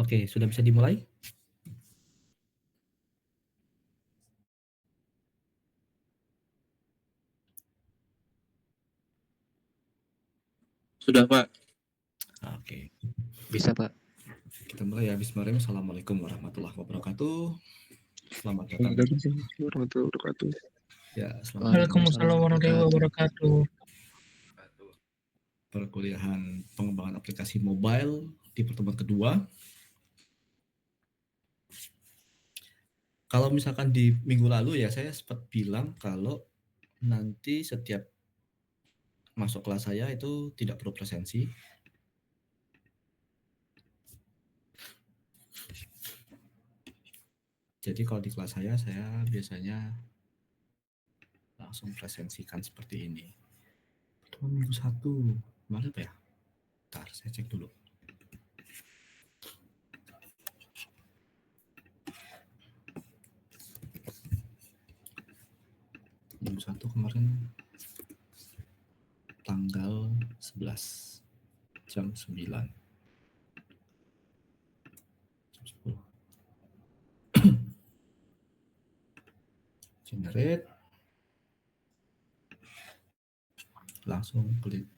Oke, sudah bisa dimulai? Sudah, Pak. Oke, Bisa, Pak. kita mulai ya. Bismillahirrahmanirrahim. Assalamualaikum warahmatullahi wabarakatuh. Selamat datang. Waalaikumsalam warahmatullahi wabarakatuh. Ya, selamat Waalaikumsalam warahmatullahi wabarakatuh. perkuliahan pengembangan aplikasi mobile di pertemuan kedua. Kalau misalkan di minggu lalu ya, saya sempat bilang kalau nanti setiap masuk kelas saya itu tidak perlu presensi. Jadi kalau di kelas saya biasanya langsung presensikan seperti ini. Pertemuan minggu 1, kemarin apa ya? Bentar, saya cek dulu. Minggu 1 kemarin tanggal 11 jam 9. Jam 10. Generate. Langsung klik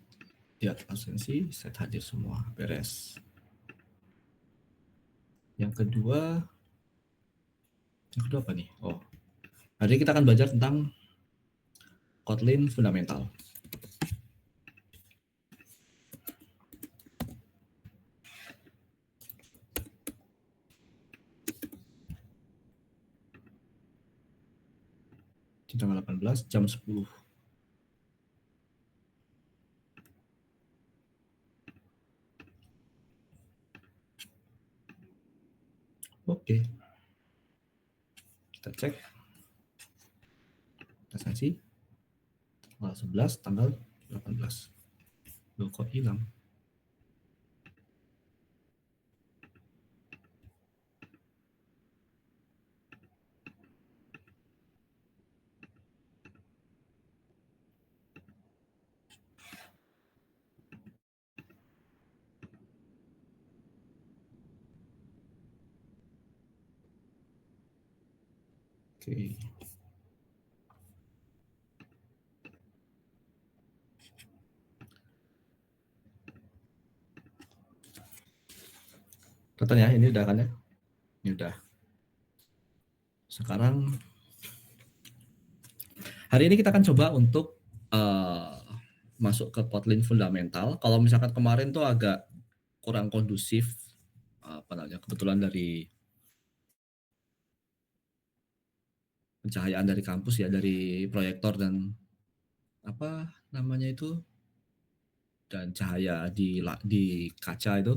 lihat absensi, set hadir semua, beres. Yang kedua apa nih? Oh, hari ini kita akan belajar tentang Kotlin fundamental. Di tanggal 18 jam 10. Oke. Kita cek. Presensi. Tanggal 11, tanggal 18. Loh, kok hilang? Oke. Kelihatan ya, ini udah kan ya? Ini udah. Sekarang hari ini kita akan coba untuk masuk ke Kotlin fundamental. Kalau misalkan kemarin tuh agak kurang kondusif, apa namanya, kebetulan dari pencahayaan dari kampus ya, dari proyektor dan apa namanya itu, dan cahaya di kaca itu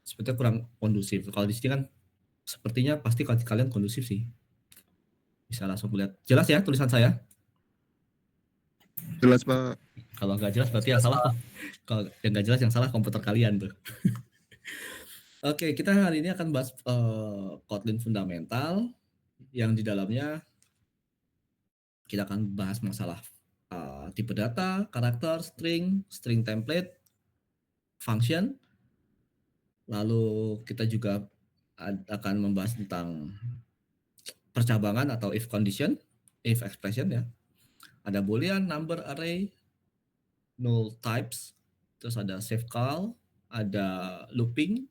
sepertinya kurang kondusif. Kalau di sini kan sepertinya pasti kalian kondusif sih. Bisa langsung melihat jelas ya tulisan saya. Jelas, Pak. Kalau nggak jelas berarti yang salah. Kalau yang nggak jelas yang salah komputer kalian tuh. Oke, kita hari ini akan bahas Kotlin fundamental yang di dalamnya kita akan bahas masalah tipe data, karakter, string template, function. Lalu kita juga akan membahas tentang percabangan atau if condition, if expression ya. Ada boolean, number, array, null types, terus ada save call, ada looping,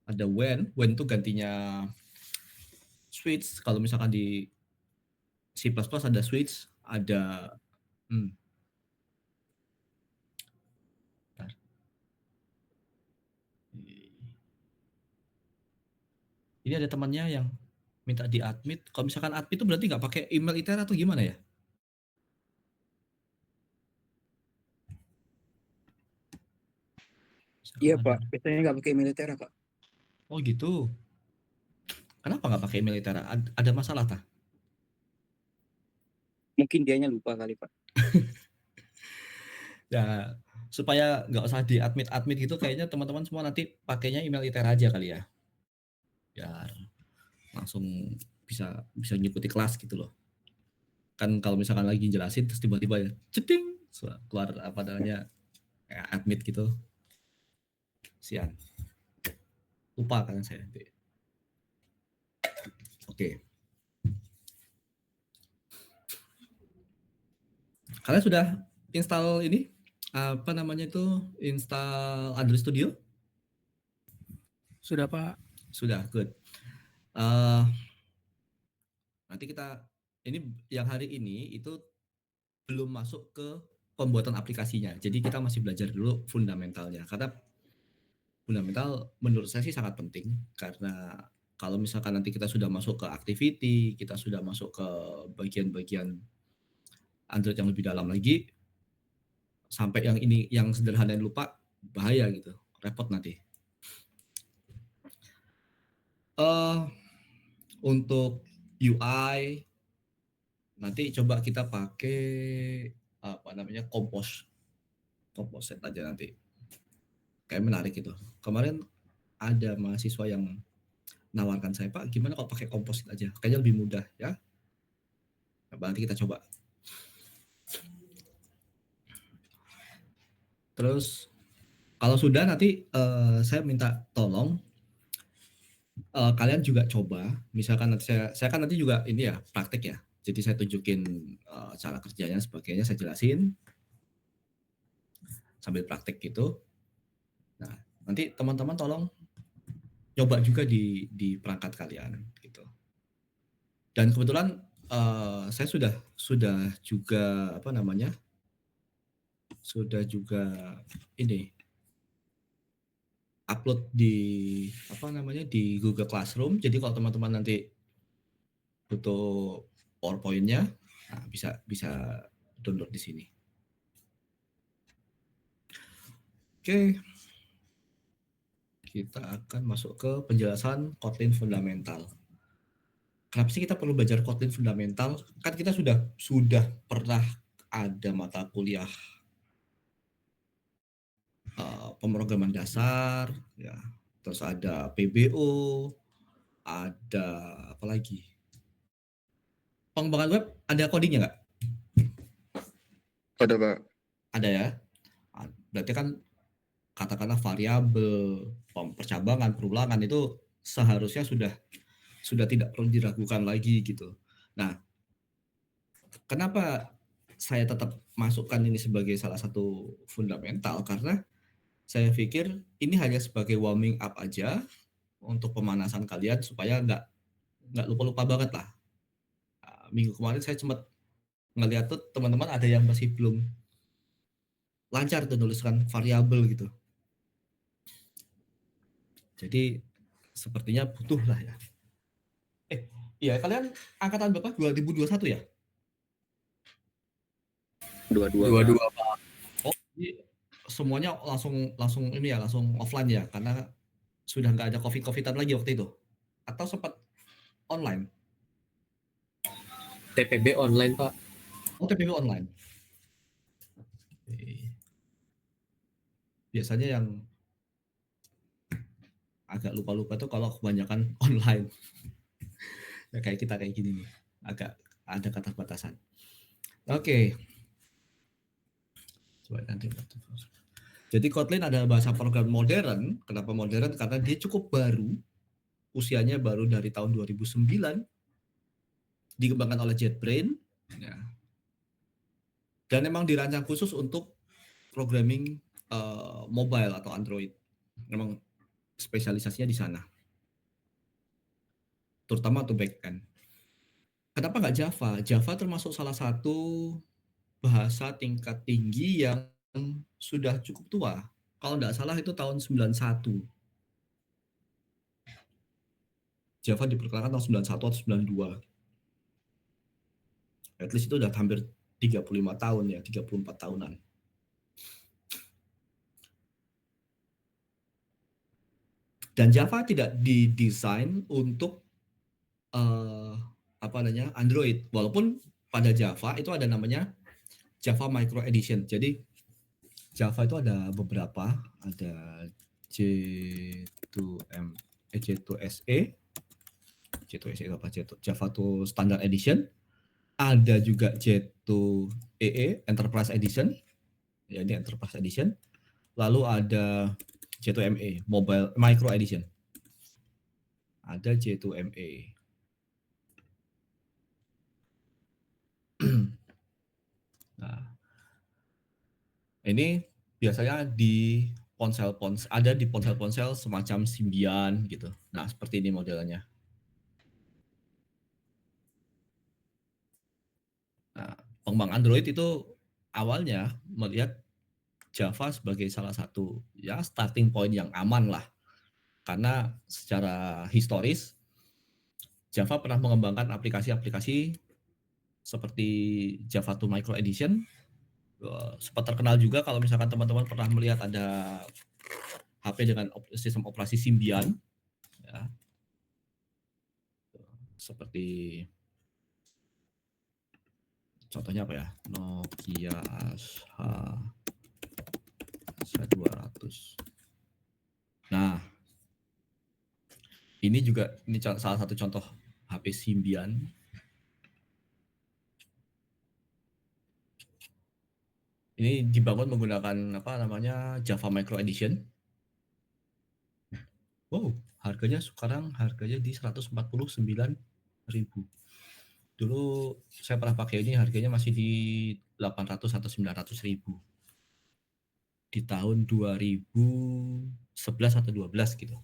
ada when itu gantinya switch. Kalau misalkan di C++ ada switch, ada ini ada temannya yang minta di admit. Kalau misalkan admit itu berarti nggak pakai email ITERA atau gimana ya? Iya Pak, biasanya nggak pakai militer Pak. Oh gitu. Kenapa nggak pakai email ITERA? Ada masalah tah? Mungkin dianya lupa kali Pak. Ya, supaya nggak usah di admit gitu, kayaknya teman-teman semua nanti pakainya email ITERA aja kali ya. Biar langsung bisa ngikuti kelas gitu loh. Kan kalau misalkan lagi jelasin terus tiba-tiba ya ceting keluar apa namanya admit gitu. Sian. lupa kan saya. Oke. Kalian sudah install ini? Apa namanya itu? Install Android Studio? Sudah Pak. Sudah, good. Nanti kita ini yang hari ini itu belum masuk ke pembuatan aplikasinya. Jadi kita masih belajar dulu fundamentalnya. Karena fundamental menurut saya sih sangat penting karena kalau misalkan nanti kita sudah masuk ke activity, kita sudah masuk ke bagian-bagian Android yang lebih dalam lagi, sampai yang ini yang sederhana lupa, bahaya gitu, repot nanti. Untuk UI nanti coba kita pakai apa namanya Composite aja nanti. Kayak menarik itu. Kemarin ada mahasiswa yang nawarkan saya, Pak, gimana kalau pakai Composite aja? Kayaknya lebih mudah ya. Nanti kita coba. Terus kalau sudah nanti saya minta tolong kalian juga coba, misalkan nanti saya kan nanti juga ini ya praktek ya. Jadi saya tunjukin cara kerjanya sebagainya, saya jelasin sambil praktek gitu. Nah, nanti teman-teman tolong coba juga di perangkat kalian gitu. Dan kebetulan saya sudah juga apa namanya? Sudah juga ini upload di apa namanya di Google Classroom. Jadi kalau teman-teman nanti butuh PowerPoint-nya, nah bisa download di sini. Oke. Kita akan masuk ke penjelasan Kotlin fundamental. Kenapa sih kita perlu belajar Kotlin fundamental? Kan kita sudah pernah ada mata kuliah pemrograman dasar, ya. Terus ada PBO, ada apa lagi? Pengembangan web ada codingnya nggak? Ada Pak. Ada ya. Berarti kan katakanlah variabel, percabangan, perulangan itu seharusnya sudah tidak perlu diragukan lagi gitu. Nah, kenapa saya tetap masukkan ini sebagai salah satu fundamental? Karena saya pikir ini hanya sebagai warming up aja untuk pemanasan kalian supaya nggak lupa-lupa banget lah. Minggu kemarin saya sempat ngeliat tuh teman-teman ada yang masih belum lancar tuh nuliskan variabel gitu. Jadi sepertinya butuh lah ya. Iya, kalian angkatan berapa? 2021 ya? 22 Pak. Oh, jadi semuanya langsung ini ya, langsung offline ya, karena sudah nggak ada COVID-an lagi waktu itu. Atau sempat online? TPB online, Pak. Oh, TPB online. Biasanya yang agak lupa-lupa tuh kalau kebanyakan online. Ya, kayak kita kayak gini nih, agak ada keterbatasan. Oke. Coba nanti. Jadi Kotlin adalah bahasa program modern. Kenapa modern? Karena dia cukup baru. Usianya baru dari tahun 2009. Dikembangkan oleh JetBrains. Ya. Dan memang dirancang khusus untuk programming mobile atau Android. Memang spesialisasinya di sana. Terutama untuk backend. Kenapa nggak Java? Java termasuk salah satu bahasa tingkat tinggi yang sudah cukup tua. Kalau nggak salah itu tahun 91. Java diperkenalkan tahun 91 atau 92. At least itu udah hampir 35 tahun ya, 34 tahunan. Dan Java tidak didesain untuk Android. Walaupun pada Java itu ada namanya Java Micro Edition. Jadi Java itu ada beberapa, ada J2SE itu apa? Java to Standard Edition. Ada juga J2EE Enterprise Edition. Ya, ini Enterprise Edition. Lalu ada J2ME Mobile Micro Edition. ada J2ME. Nah, ini biasanya di ada di ponsel-ponsel semacam Symbian gitu. Nah, seperti ini modelnya. Nah, pengembang Android itu awalnya melihat Java sebagai salah satu ya starting point yang aman lah. Karena secara historis Java pernah mengembangkan aplikasi-aplikasi seperti Java 2 Micro Edition. Sempat terkenal juga kalau misalkan teman-teman pernah melihat ada HP dengan sistem operasi Symbian, ya, seperti contohnya apa ya, Nokia H200. Nah, ini salah satu contoh HP Symbian. Ini dibangun menggunakan Java Micro Edition. Wow, harganya di 149.000. Dulu saya pernah pakai ini, harganya masih di 800 atau 900.000. Di tahun 2011 atau 12 gitu.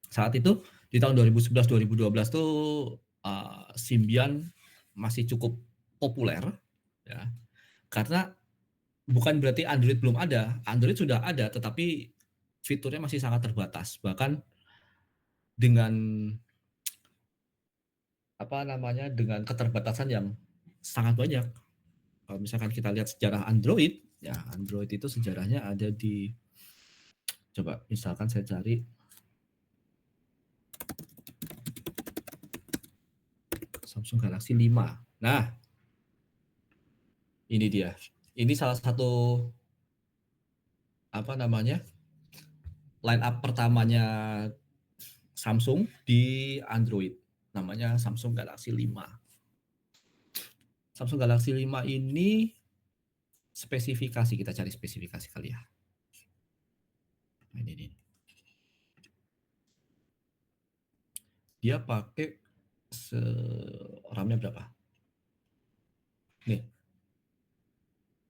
Saat itu di tahun 2011-2012 tuh Symbian masih cukup populer ya. Karena bukan berarti Android belum ada, Android sudah ada tetapi fiturnya masih sangat terbatas. Bahkan dengan dengan keterbatasan yang sangat banyak. Kalau misalkan kita lihat sejarah Android, ya Android itu sejarahnya ada di, coba misalkan saya cari Samsung Galaxy 5. Nah, ini dia. Ini salah satu line up pertamanya Samsung di Android. Namanya Samsung Galaxy 5. Samsung Galaxy 5 ini spesifikasi, kita cari spesifikasi kali ya. Nah, ini. Dia pakai RAM-nya berapa? Nih.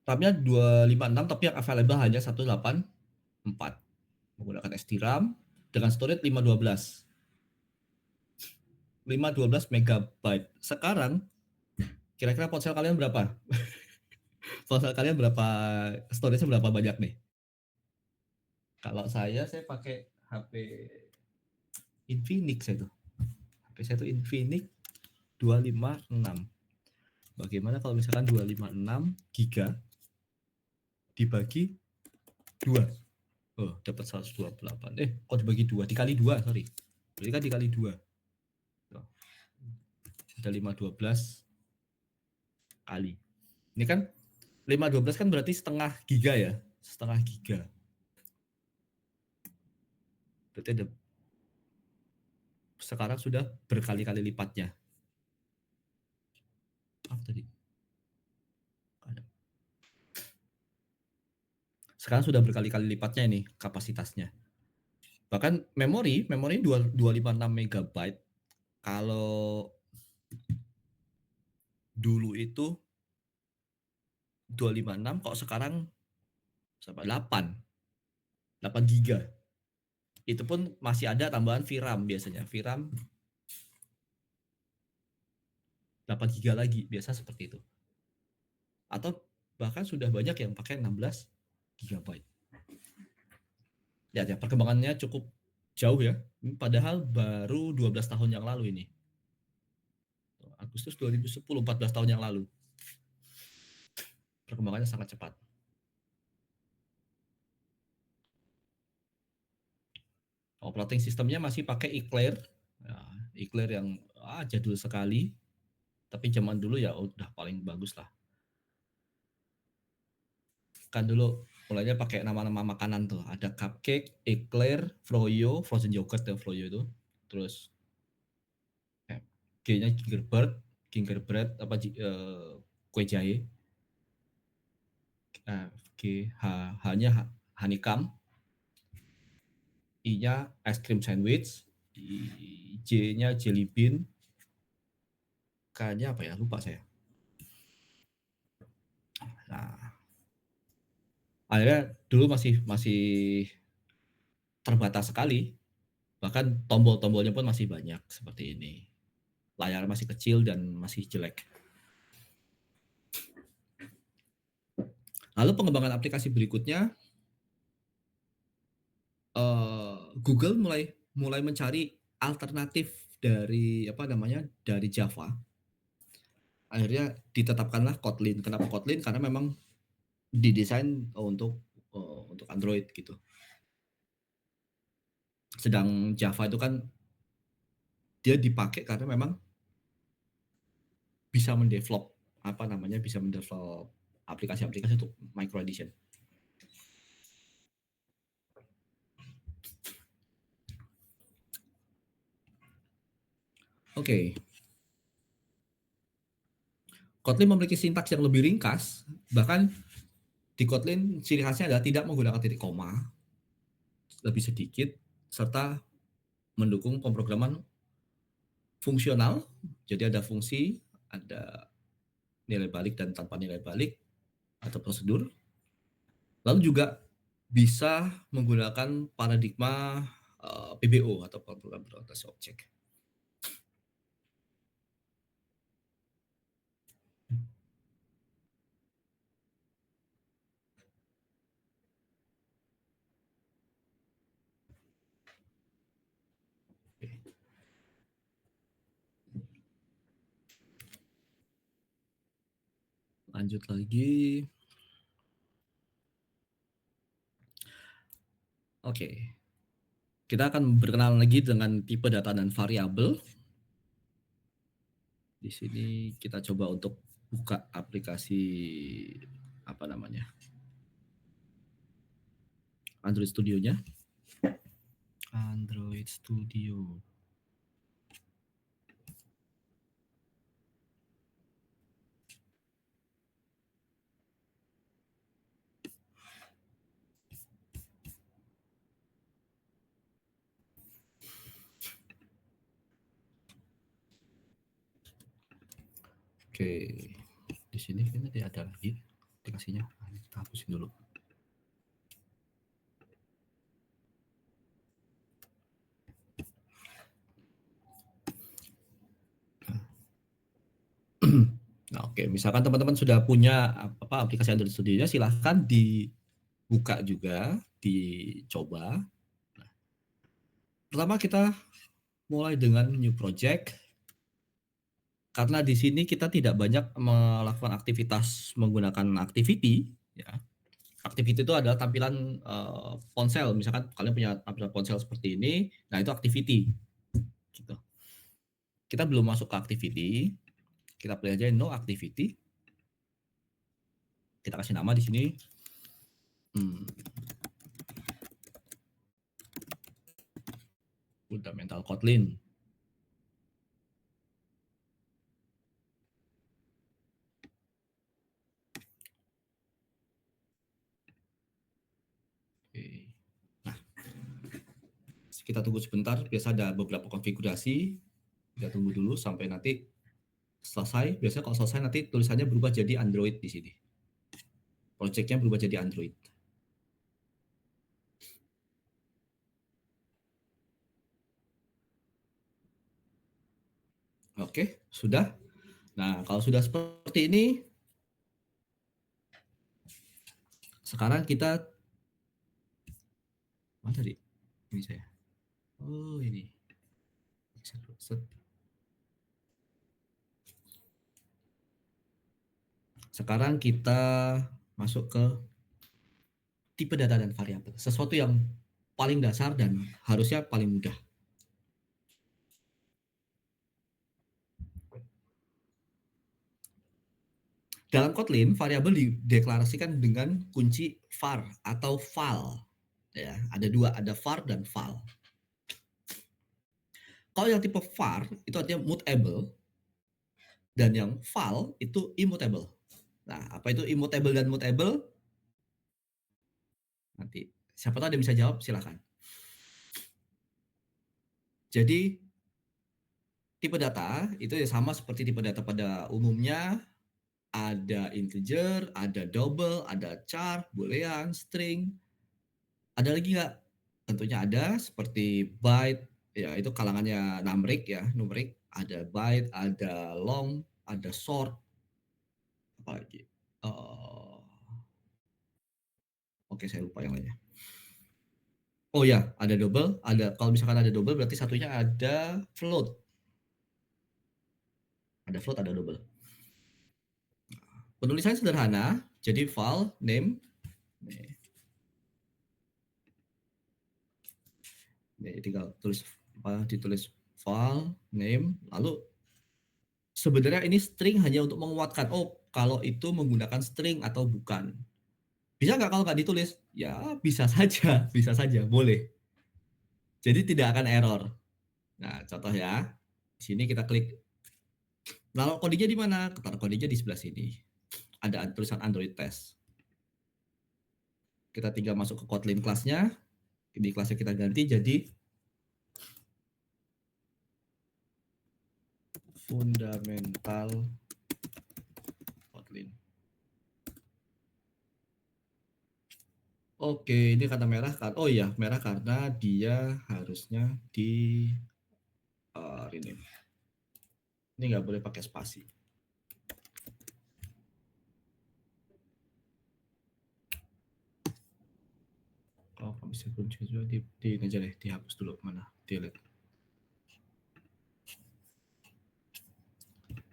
RAM-nya 256 tapi yang available hanya 184. Menggunakan SD-RAM dengan storage 512. 512 MB. Sekarang kira-kira ponsel kalian berapa? Ponsel kalian berapa, storage-nya berapa banyak nih? Kalau saya pakai HP Infinix itu. HP saya itu Infinix 256. Bagaimana kalau misalkan 256 giga dibagi 2? Oh, dapat 128. Kok dibagi 2? Dikali 2, sorry. Berarti kan dikali 2. Tuh. Ada 512 kali. Ini kan 512 kan berarti setengah giga ya. Setengah giga. Berarti ada, sekarang sudah berkali-kali lipatnya. Apa tadi? Sekarang sudah berkali-kali lipatnya ini kapasitasnya. Bahkan memori 256 MB. Kalau dulu itu 256, kok sekarang 8 giga. Itu pun masih ada tambahan VRAM biasanya. VRAM 8 giga lagi, biasa seperti itu. Atau bahkan sudah banyak yang pakai 16 GB. Ya, perkembangannya cukup jauh ya. Padahal baru 12 tahun yang lalu ini. Agustus 2010, 14 tahun yang lalu. Perkembangannya sangat cepat. Operating sistemnya masih pakai Eclair. Ya, Eclair yang jadul sekali. Tapi zaman dulu ya udah paling bagus lah. Kan dulu mulainya pakai nama-nama makanan tuh. Ada cupcake, Eclair, Froyo, frozen yogurt ya Froyo itu. Terus G-nya gingerbread kue jahe. G, H-nya honeycomb, I-nya ice cream sandwich, J-nya jelly bean, K-nya apa ya? Lupa saya. Nah, akhirnya dulu masih terbatas sekali, bahkan tombol-tombolnya pun masih banyak seperti ini. Layar masih kecil dan masih jelek. Lalu pengembangan aplikasi berikutnya, Google mulai mencari alternatif dari dari Java. Akhirnya ditetapkanlah Kotlin. Kenapa Kotlin? Karena memang didesain untuk Android gitu. Sedang Java itu kan dia dipakai karena memang bisa mendevelop aplikasi-aplikasi untuk micro edition. Oke. Kotlin memiliki sintaks yang lebih ringkas, bahkan di Kotlin ciri khasnya adalah tidak menggunakan titik koma, lebih sedikit, serta mendukung pemrograman fungsional. Jadi ada fungsi, ada nilai balik dan tanpa nilai balik atau prosedur. Lalu juga bisa menggunakan paradigma PBO atau program berorientasi objek. Lanjut lagi. Oke. Kita akan berkenalan lagi dengan tipe data dan variabel. Di sini kita coba untuk buka aplikasi Android Studio-nya. Android Studio. Oke, di sini kayaknya ada lagi aplikasinya. Kita hapusin dulu. Nah, oke, misalkan teman-teman sudah punya aplikasi Android Studio-nya, silahkan dibuka juga, dicoba. Nah, pertama kita mulai dengan new project. Karena di sini kita tidak banyak melakukan aktivitas menggunakan activity, ya. Activity itu adalah tampilan ponsel. Misalkan kalian punya tampilan ponsel seperti ini, nah itu activity. Gitu. Kita belum masuk ke activity, kita pilih aja no activity. Kita kasih nama di sini. Fundamental Kotlin. Nah, kita tunggu sebentar. Biasa ada beberapa konfigurasi. Kita tunggu dulu sampai nanti selesai. Biasanya kalau selesai nanti tulisannya berubah jadi Android di sini. Projectnya berubah jadi Android. Oke, sudah. Nah, kalau sudah seperti ini, sekarang kita mana tadi? Ini saya. Oh, ini. Sekarang kita masuk ke tipe data dan variabel. Sesuatu yang paling dasar dan harusnya paling mudah. Dalam Kotlin, variabel dideklarasikan dengan kunci var atau val. Ya, ada dua, ada var dan val. Kalau yang tipe var itu artinya mutable, dan yang val itu immutable. Nah, apa itu immutable dan mutable? Nanti siapa tahu ada yang bisa jawab, silakan. Jadi tipe data itu ya sama seperti tipe data pada umumnya, ada integer, ada double, ada char, boolean, string. Ada lagi nggak? Tentunya ada seperti byte, ya itu kalangannya numerik. Ada byte, ada long, ada short, apa lagi? Oke, saya lupa yang lainnya. Oh ya, ada double, kalau misalkan ada double berarti satunya ada float. Ada float, ada double. Penulisannya sederhana, jadi file name. Nih, tinggal ditulis file name, lalu sebenarnya ini string hanya untuk menguatkan, kalau itu menggunakan string atau bukan. Bisa nggak kalau nggak ditulis? Ya bisa saja, bisa saja, boleh. Jadi tidak akan error. Nah, contoh ya, di sini kita klik. Lalu kodenya di mana? Taruh kodenya di sebelah sini. Ada tulisan Android test. Kita tinggal masuk ke Kotlin kelasnya. Di kelasnya kita ganti jadi fundamental Kotlin. Oke, ini karena merah kan? Oh iya, merah karena dia harusnya di rename. Ini nggak boleh pakai spasi. Kalau bisa kunci juga di ini aja deh, dihapus dulu, mana? Delete.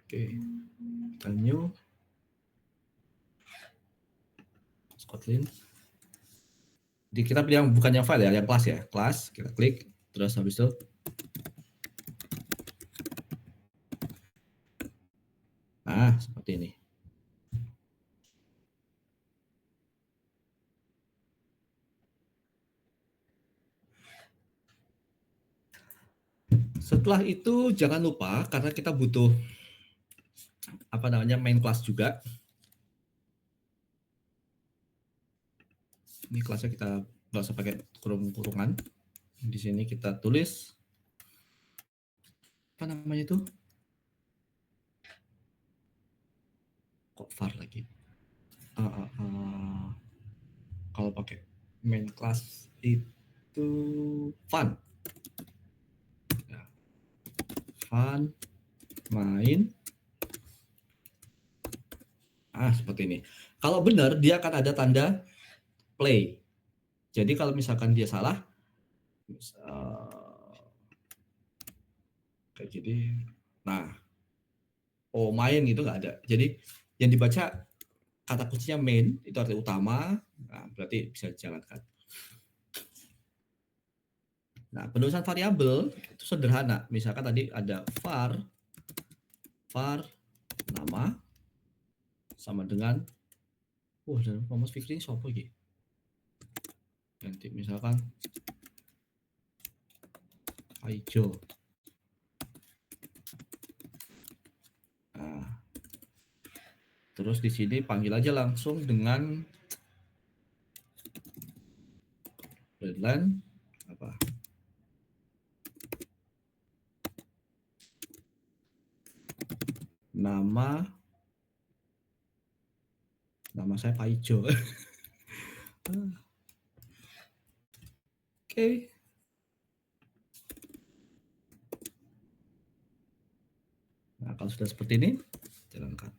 Oke, kita new Kotlin. Jadi kita pilih yang bukan yang file ya, yang kelas ya. Kelas, kita klik, terus habis itu nah, seperti ini. Setelah itu jangan lupa karena kita butuh main class juga. Ini kelasnya kita nggak usah pakai kurung-kurungan. Di sini kita tulis apa namanya itu? Kok var lagi? Kalau pakai main class itu fun. Ya. Fun main. Seperti ini. Kalau benar dia akan ada tanda play. Jadi kalau misalkan dia salah, kayak gini, nah, main gitu nggak ada. Jadi yang dibaca kata kuncinya main, itu arti utama, nah, berarti bisa dijalankan. Nah, penulisan variabel itu sederhana. Misalkan tadi ada var nama sama dengan dan Mas Fikri ini siapa lagi? Nanti misalkan hijau. Nah, terus di sini panggil aja langsung dengan deadline apa? Nama saya Pak Ijo. Oke. Nah, kalau sudah seperti ini, jalankan.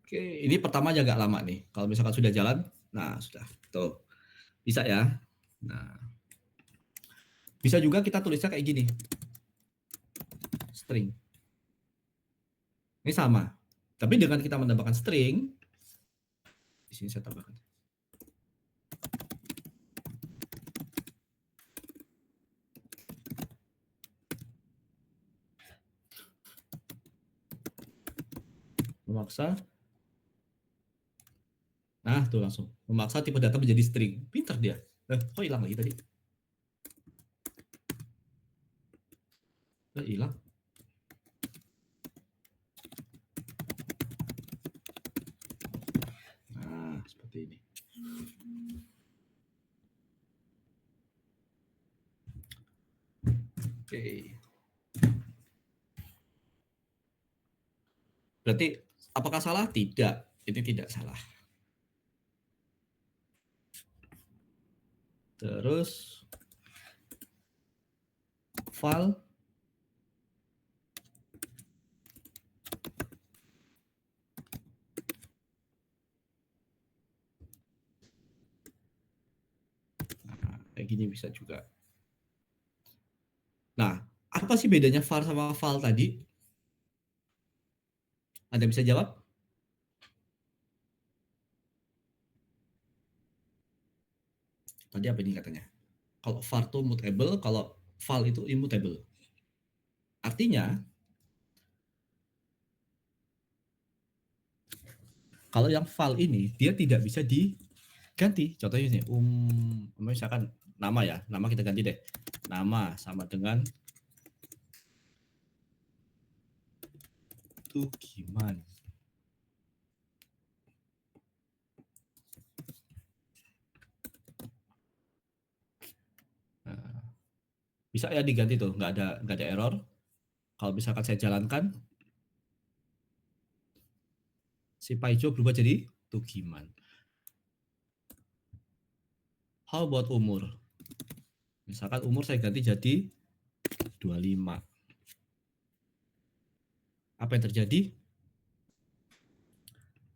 Oke, ini pertamanya agak lama nih. Kalau misalkan sudah jalan, nah sudah. Tuh. Bisa ya. Nah. Bisa juga kita tulisnya kayak gini. String. Ini sama. Tapi dengan kita menambahkan string, di sini saya tambahkan. Memaksa. Nah, tuh langsung. Memaksa tipe data menjadi string. Pintar dia. Kok hilang lagi tadi? Hilang. Oke. Berarti apakah salah? Tidak. Ini tidak salah. Terus file kayak gini bisa juga. Nah, apa sih bedanya var sama file tadi? Ada yang bisa jawab? Tadi apa ini katanya? Kalau var itu mutable, kalau file itu immutable. Artinya, kalau yang file ini, dia tidak bisa diganti. Contohnya ini, misalkan nama ya, nama kita ganti deh. Nama sama dengan Tugiman. Nah, bisa ya diganti tuh, nggak ada error. Kalau misalkan saya jalankan, si Paijo berubah jadi Tugiman. How about umur? Misalkan umur saya ganti jadi 25. Apa yang terjadi?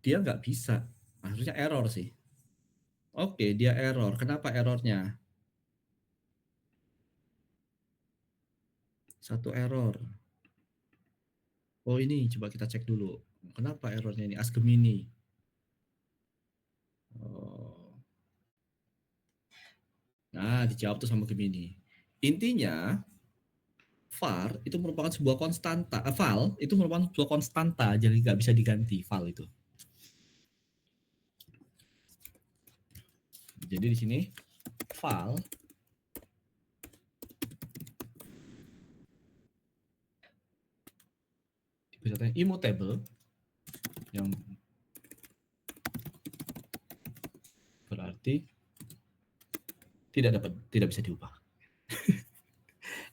Dia nggak bisa. Harusnya error sih. Oke, dia error. Kenapa errornya? Satu error. Oh ini, coba kita cek dulu. Kenapa errornya ini? Ask Gemini. Oh. Nah, dijawab tuh sama Gemini. Intinya, var itu merupakan sebuah konstanta. Val itu merupakan sebuah konstanta, jadi nggak bisa diganti val itu. Jadi di sini val disebutnya immutable yang berarti tidak bisa diubah.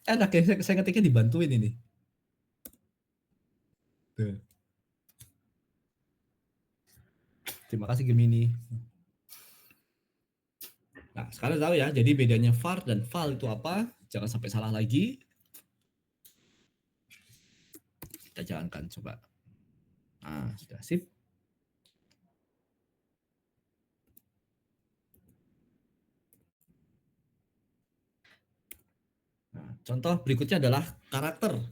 Enak ya, saya ngetiknya dibantuin ini. Tuh. Terima kasih Gemini. Nah, sekarang tahu ya, jadi bedanya var dan val itu apa? Jangan sampai salah lagi. Kita jalankan coba. Nah, sudah sip. Nah, contoh berikutnya adalah karakter.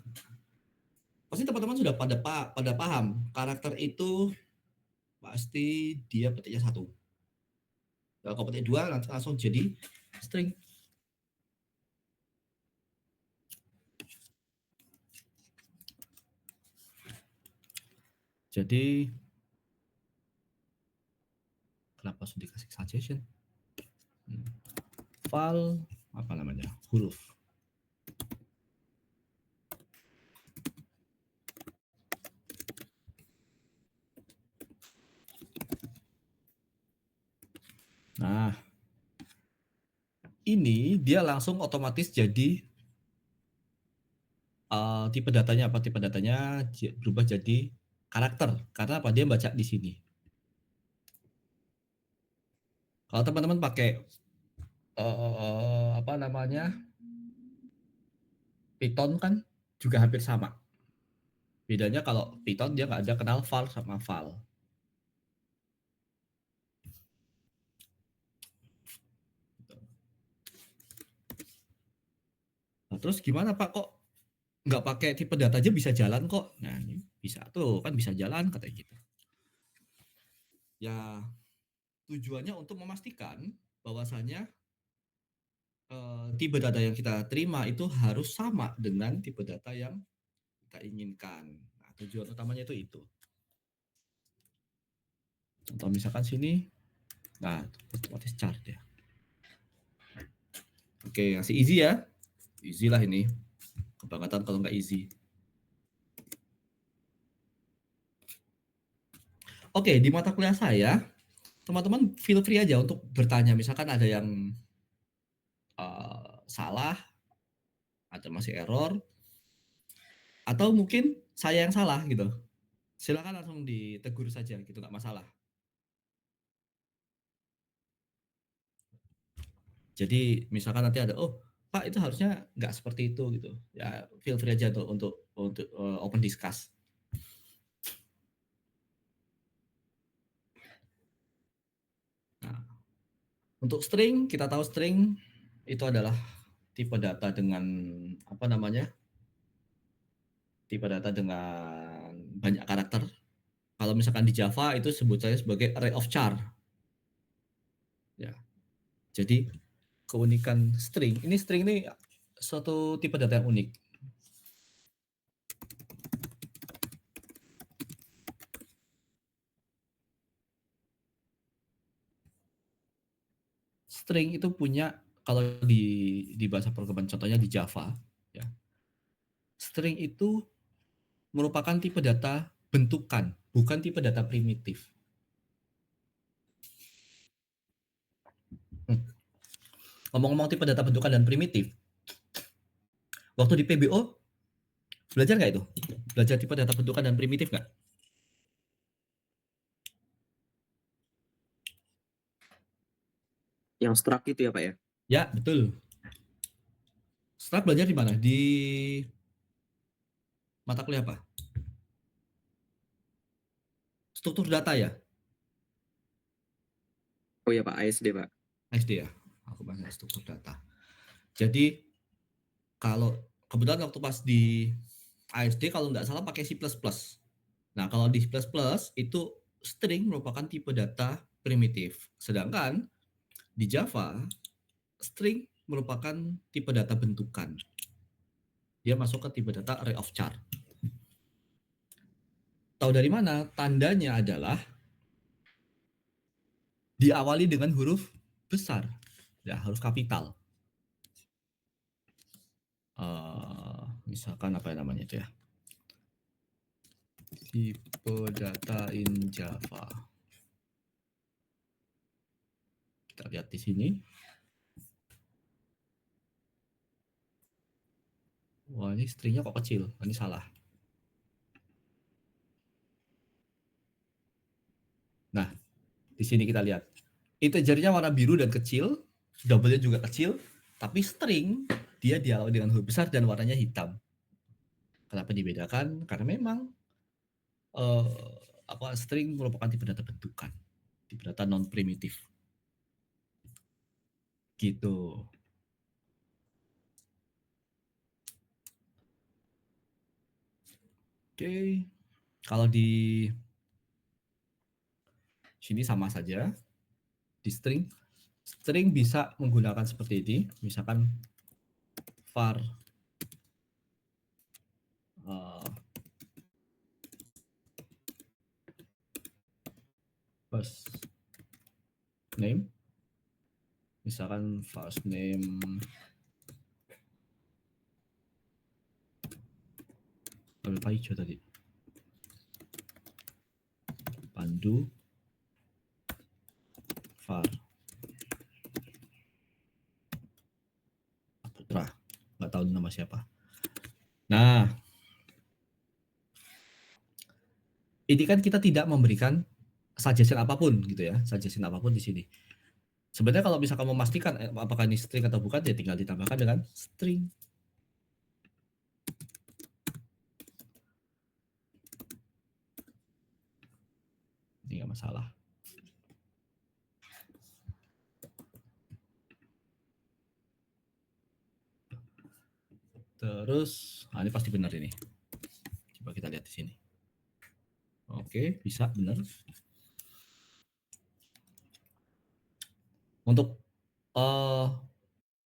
Pasti teman-teman sudah pada paham. Karakter itu pasti dia petiknya 1. Kalau petik 2 langsung jadi string. Jadi kenapa harus dikasih suggestion? File apa namanya? Huruf. Nah, ini dia langsung otomatis jadi tipe datanya apa? Tipe datanya berubah jadi karakter. Karena apa? Dia baca di sini. Kalau teman-teman pakai apa namanya? Python kan juga hampir sama. Bedanya kalau Python dia nggak ada kenal var sama val. Nah, terus gimana Pak kok nggak pakai tipe data aja bisa jalan kok? Nah ini bisa tuh kan bisa jalan katanya gitu. Ya tujuannya untuk memastikan bahwasanya tipe data yang kita terima itu harus sama dengan tipe data yang kita inginkan. Nah, tujuan utamanya itu. Contoh misalkan sini, nah otomatis chart ya. Oke, masih easy ya. Easy lah ini. Kebangetan kalau nggak easy. Oke, di mata kuliah saya, teman-teman feel free aja untuk bertanya. Misalkan ada yang salah, atau masih error, atau mungkin saya yang salah gitu. Silakan langsung ditegur saja gitu, nggak masalah. Jadi misalkan nanti ada, oh Pak itu harusnya nggak seperti itu gitu. Ya feel free aja tuh untuk open discuss. Nah, untuk string, kita tahu string itu adalah tipe data dengan apa namanya? Tipe data dengan banyak karakter. Kalau misalkan di Java itu sebutnya sebagai array of char. Ya. Jadi keunikan string ini suatu tipe data yang unik. String itu punya, kalau di bahasa programan contohnya di Java, ya. String itu merupakan tipe data bentukan, bukan tipe data primitif. Ngomong-ngomong tipe data bentukan dan primitif, waktu di PBO belajar nggak itu? Belajar tipe data bentukan dan primitif nggak? Yang struct itu ya Pak ya? Ya, betul. Struct belajar di mana? Di mata kuliah apa? Struktur data ya? Oh ya Pak, ASD Pak. SD ya? Aku bahas struktur data. Jadi, kalau kebetulan waktu pas di ASD kalau nggak salah pakai C++. Nah, kalau di C++ itu string merupakan tipe data primitif. Sedangkan di Java, string merupakan tipe data bentukan. Dia masuk ke tipe data array of char. Tahu dari mana? Tandanya adalah diawali dengan huruf besar, ya huruf kapital. Misalkan apa namanya itu ya? Tipe data in Java. Kita lihat di sini. Wah, ini stringnya kok kecil? Ini salah. Nah, di sini kita lihat. Integernya warna biru dan kecil, double-nya juga kecil, tapi string dia diawali dengan huruf besar dan warnanya hitam. Kenapa dibedakan? Karena memang string merupakan tipe data bentukan, tipe data non primitif. Gitu. Oke. Kalau di sini sama saja. Di string bisa menggunakan seperti ini, misalkan var first name, misalkan first name apa hijau tadi, Pandu, var Putra, nggak tahu nama siapa. Nah, ini kan kita tidak memberikan suggestion apapun gitu ya, suggestion apapun di sini. Sebenarnya kalau misalkan memastikan apakah ini string atau bukan, ya tinggal ditambahkan dengan string. Ini nggak masalah. Terus, ini pasti benar ini. Coba kita lihat di sini. Oke, bisa benar. Untuk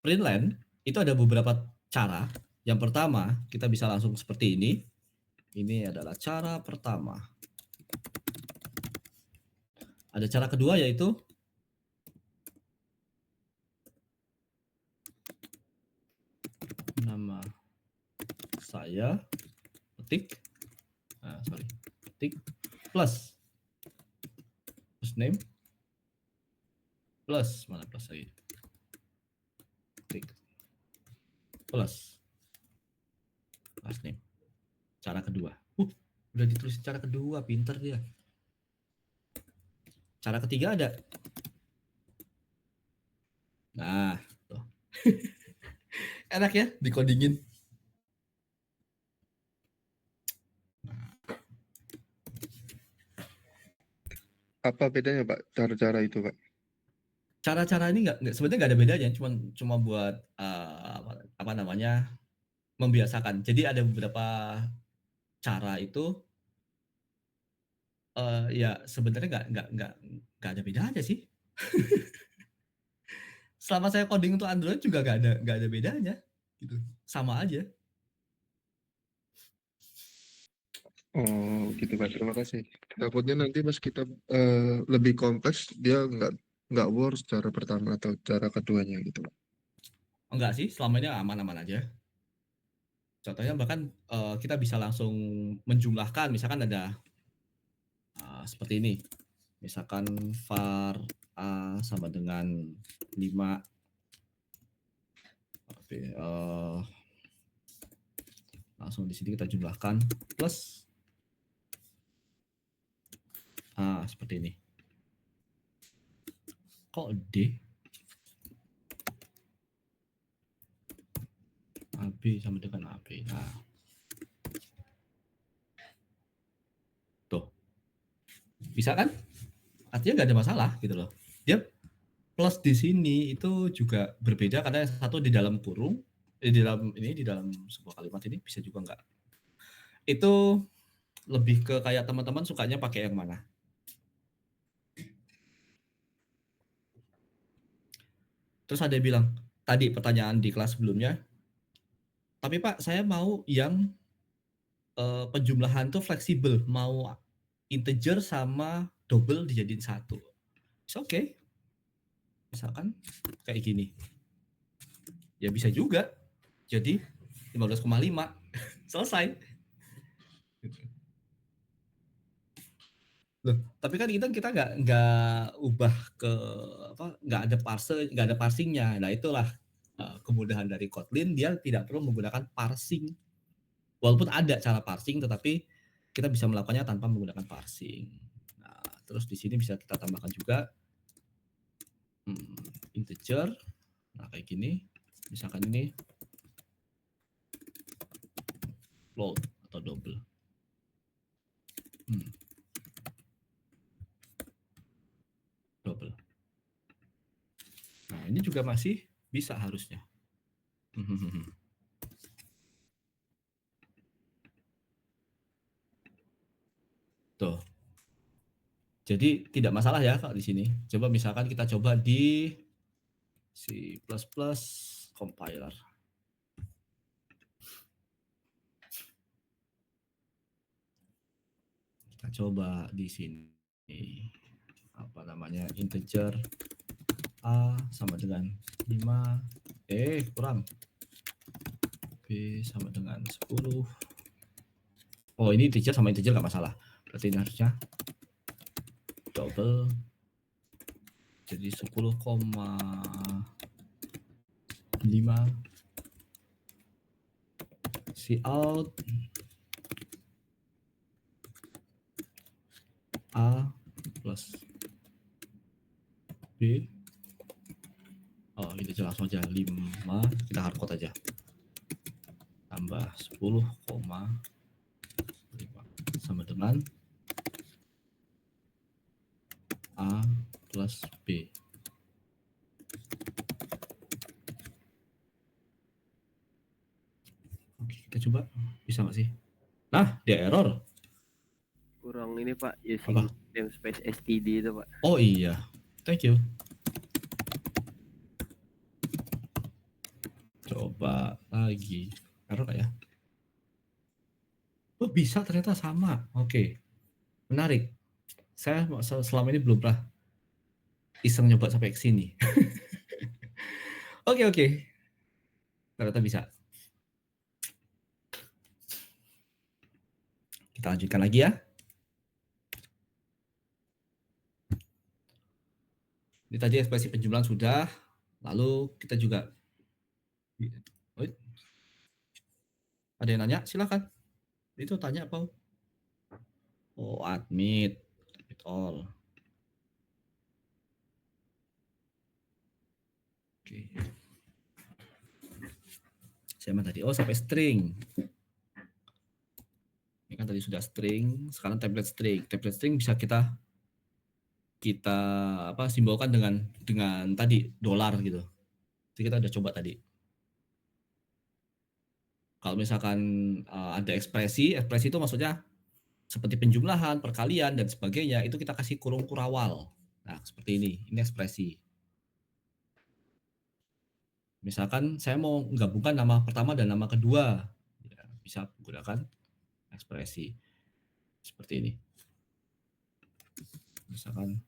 print line itu ada beberapa cara. Yang pertama, kita bisa langsung seperti ini. Ini adalah cara pertama. Ada cara kedua yaitu nama saya ketik ketik plus first name Plus, mana plus lagi? Klik. Plus. Last name. Cara kedua. Udah ditulis cara kedua, pinter dia. Cara ketiga ada. Nah, tuh. Enak ya dikodingin. Apa bedanya Pak cara-cara itu Pak? Cara-cara ini nggak sebenarnya nggak ada bedanya, cuma buat apa namanya membiasakan. Jadi ada beberapa cara itu ya sebenarnya nggak ada bedanya sih. Selama saya coding untuk Android juga nggak ada bedanya, gitu. Sama aja. Oh gitu Pak, terima kasih. Takutnya nanti pas kita lebih kompleks dia nggak works cara pertama atau cara keduanya gitu Pak. Enggak sih, selama ini aman-aman aja. Contohnya bahkan kita bisa langsung menjumlahkan, misalkan ada seperti ini. Misalkan var A sama dengan 5. Oke, langsung di sini kita jumlahkan plus seperti ini. Kok D? AB sama dengan AB. Nah, tuh, bisa kan? Artinya nggak ada masalah gitu loh. Dia plus di sini itu juga berbeda karena yang satu di dalam kurung, di dalam sebuah kalimat ini bisa juga enggak. Itu lebih ke kayak teman-teman sukanya pakai yang mana. Terus ada yang bilang, tadi pertanyaan di kelas sebelumnya, tapi Pak saya mau yang penjumlahan tuh fleksibel, mau integer sama double dijadiin satu. It's okay. Misalkan kayak gini. Ya bisa juga. Jadi 15,5 selesai. Loh, tapi kan kita nggak ubah ke apa, nggak ada parsingnya. Nah itulah kemudahan dari Kotlin, dia tidak perlu menggunakan parsing. Walaupun ada cara parsing, tetapi kita bisa melakukannya tanpa menggunakan parsing. Nah, terus di sini bisa kita tambahkan juga integer. Nah kayak gini, misalkan ini float atau double. Double. Nah ini juga masih bisa harusnya. Tuh. Jadi tidak masalah ya kalau di sini. Coba misalkan kita coba di C++ compiler. Kita coba di sini apa namanya, integer A sama dengan 5, kurang, B sama dengan 10. Oh ini integer sama integer nggak masalah, berarti ini harusnya double jadi 10,5 cout A plus B. Oh ini langsung aja 5, kita hardcode aja, tambah 10,5 sama dengan A plus B. Oke, kita coba bisa nggak sih? Nah dia error. Kurang ini Pak, using namespace std itu Pak. Oh iya, thank you. Coba lagi, error nggak ya? Oh bisa, ternyata sama. Oke, menarik. Saya selama ini belum pernah iseng nyoba sampai ke sini. Oke. Ternyata bisa. Kita lanjutkan lagi ya. Ini tadi ekspresi penjumlahan sudah, lalu kita juga Oi, ada yang nanya? Silakan. Itu tanya apa? Oh, admit all. Oke. Saya tadi sampai string. Ini kan tadi sudah string, sekarang template string. Template string bisa kita simbolkan dengan tadi dolar gitu. Jadi kita udah coba tadi. Kalau misalkan ada ekspresi itu maksudnya seperti penjumlahan, perkalian dan sebagainya, itu kita kasih kurung kurawal. Nah, seperti ini ekspresi. Misalkan saya mau menggabungkan nama pertama dan nama kedua, ya, bisa menggunakan ekspresi seperti ini. Misalkan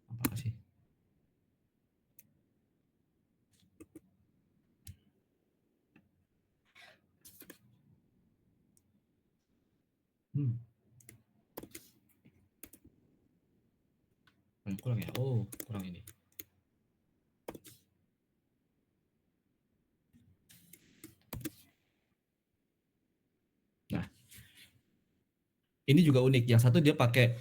apa sih? Kurang ya? Oh, kurang ini. Nah, ini juga unik. Yang satu dia pakai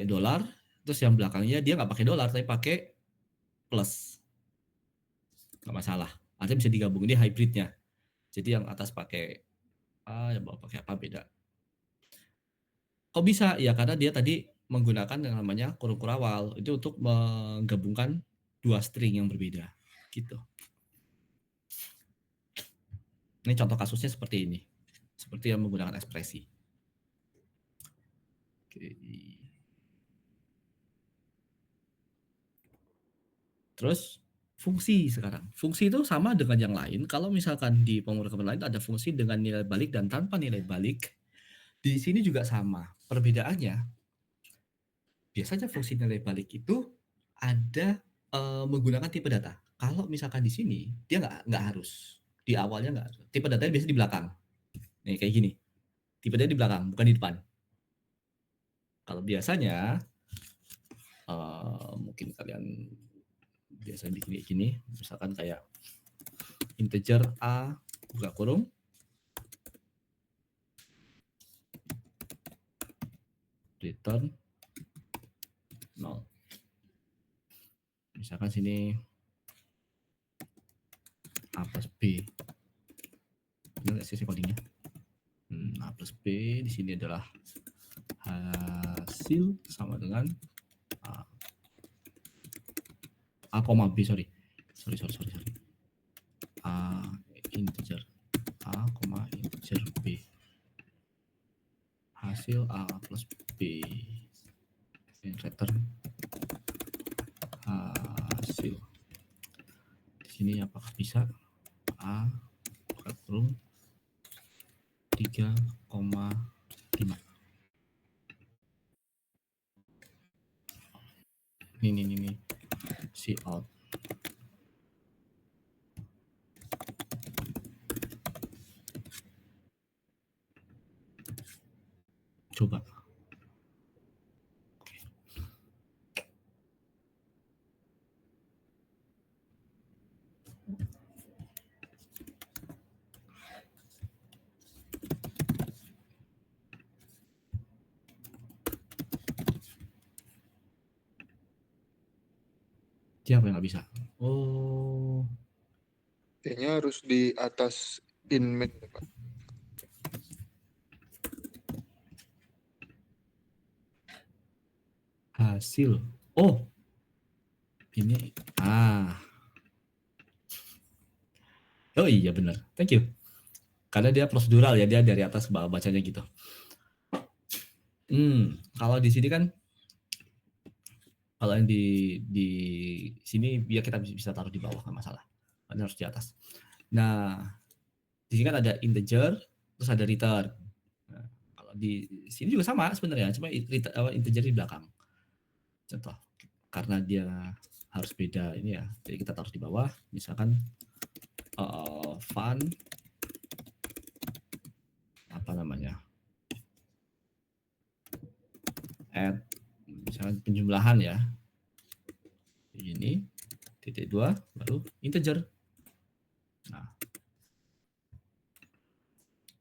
dolar, terus yang belakangnya dia nggak pakai dolar, tapi pakai plus. Nggak masalah. Artinya bisa digabung. Ini hybridnya. Jadi yang atas pakai yang bawah pakai apa beda. Kok bisa? Ya karena dia tadi menggunakan yang namanya kurung kurawal. Itu untuk menggabungkan dua string yang berbeda. Gitu. Ini contoh kasusnya seperti ini. Seperti yang menggunakan ekspresi. Oke. Terus fungsi sekarang. Fungsi itu sama dengan yang lain. Kalau misalkan di pemrograman lain ada fungsi dengan nilai balik dan tanpa nilai balik. Di sini juga sama. Perbedaannya, biasanya fungsi nilai balik itu ada menggunakan tipe data. Kalau misalkan di sini, dia nggak harus. Di awalnya nggak harus. Tipe datanya biasanya di belakang. Nih, kayak gini. Tipe data di belakang, bukan di depan. Kalau biasanya, mungkin kalian biasa bikin kayak gini. Misalkan kayak integer A, buka kurung. Return 0. Misalkan sini A plus B. Ini sisi codingnya. A plus B di sini adalah hasil sama dengan A, B, sorry. A integer A, integer B. Hasil A plus B. Return hasil. Di sini apakah bisa A buka kurung 3,5. Ini si out. Coba. Siapa yang nggak bisa? Oh. Kayaknya harus di atas inmain, Pak. Hasil. Oh. Ini. Oh iya benar. Thank you. Karena dia prosedural ya, dia dari atas ke bawah bacanya gitu. Kalau di sini kan kalau yang di sini biar kita bisa taruh di bawah, nggak masalah. Ini harus di atas. Nah, di sini kan ada integer, terus ada return. Nah, kalau di sini juga sama sebenarnya, cuma integer di belakang. Contoh, karena dia harus beda ini ya, jadi kita taruh di bawah. Misalkan fun apa namanya? Add misalkan penjumlahan ya. titik 2 baru integer. Nah,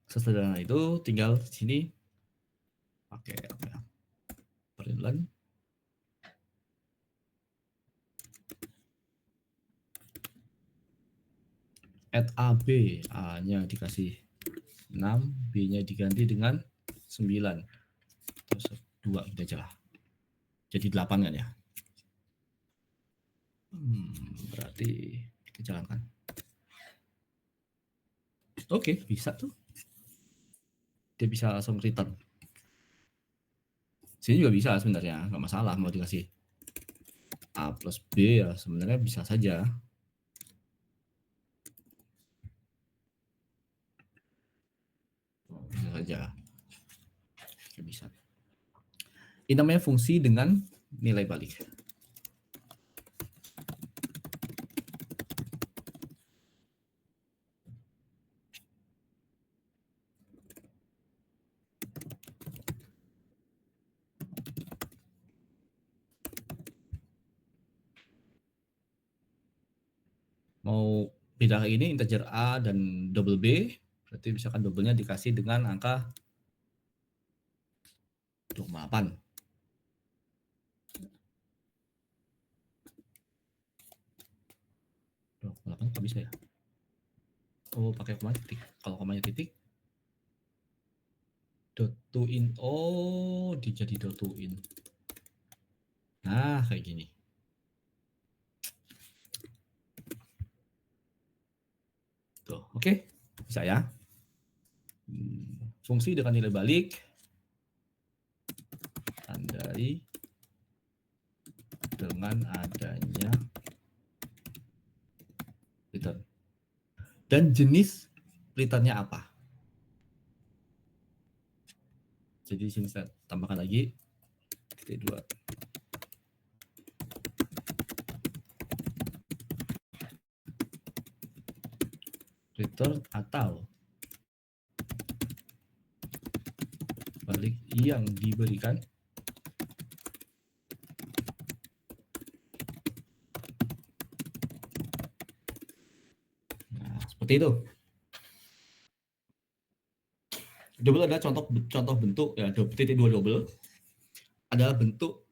sesederhana itu tinggal di sini pakai apa ya? Println add AB, A-nya dikasih 6, B-nya diganti dengan 9. Terus 2 gitu aja lah. Jadi 8 kan ya? Berarti kita jalankan. Oke, bisa tuh. Dia bisa langsung return. Sini juga bisa sebenarnya, nggak masalah mau dikasih A plus B ya sebenarnya bisa saja. Bisa saja. Oke, bisa. Ini namanya fungsi dengan nilai balik. Mau beda kayak gini integer A dan double B, berarti misalkan double-nya dikasih dengan angka 28. 28 kok bisa ya? Oh, pakai koma titik. Kalau komanya titik dot to in, oh dijadi dot to in. Nah, kayak gini. Tuh, oke. Bisa ya. Fungsi dengan nilai balik tandai dengan adanya return. Dan jenis returnnya apa? Jadi sini saya tambahkan lagi titik 2. Return atau balik yang diberikan seperti itu. Double adalah contoh bentuk ya, titik 2 double adalah bentuk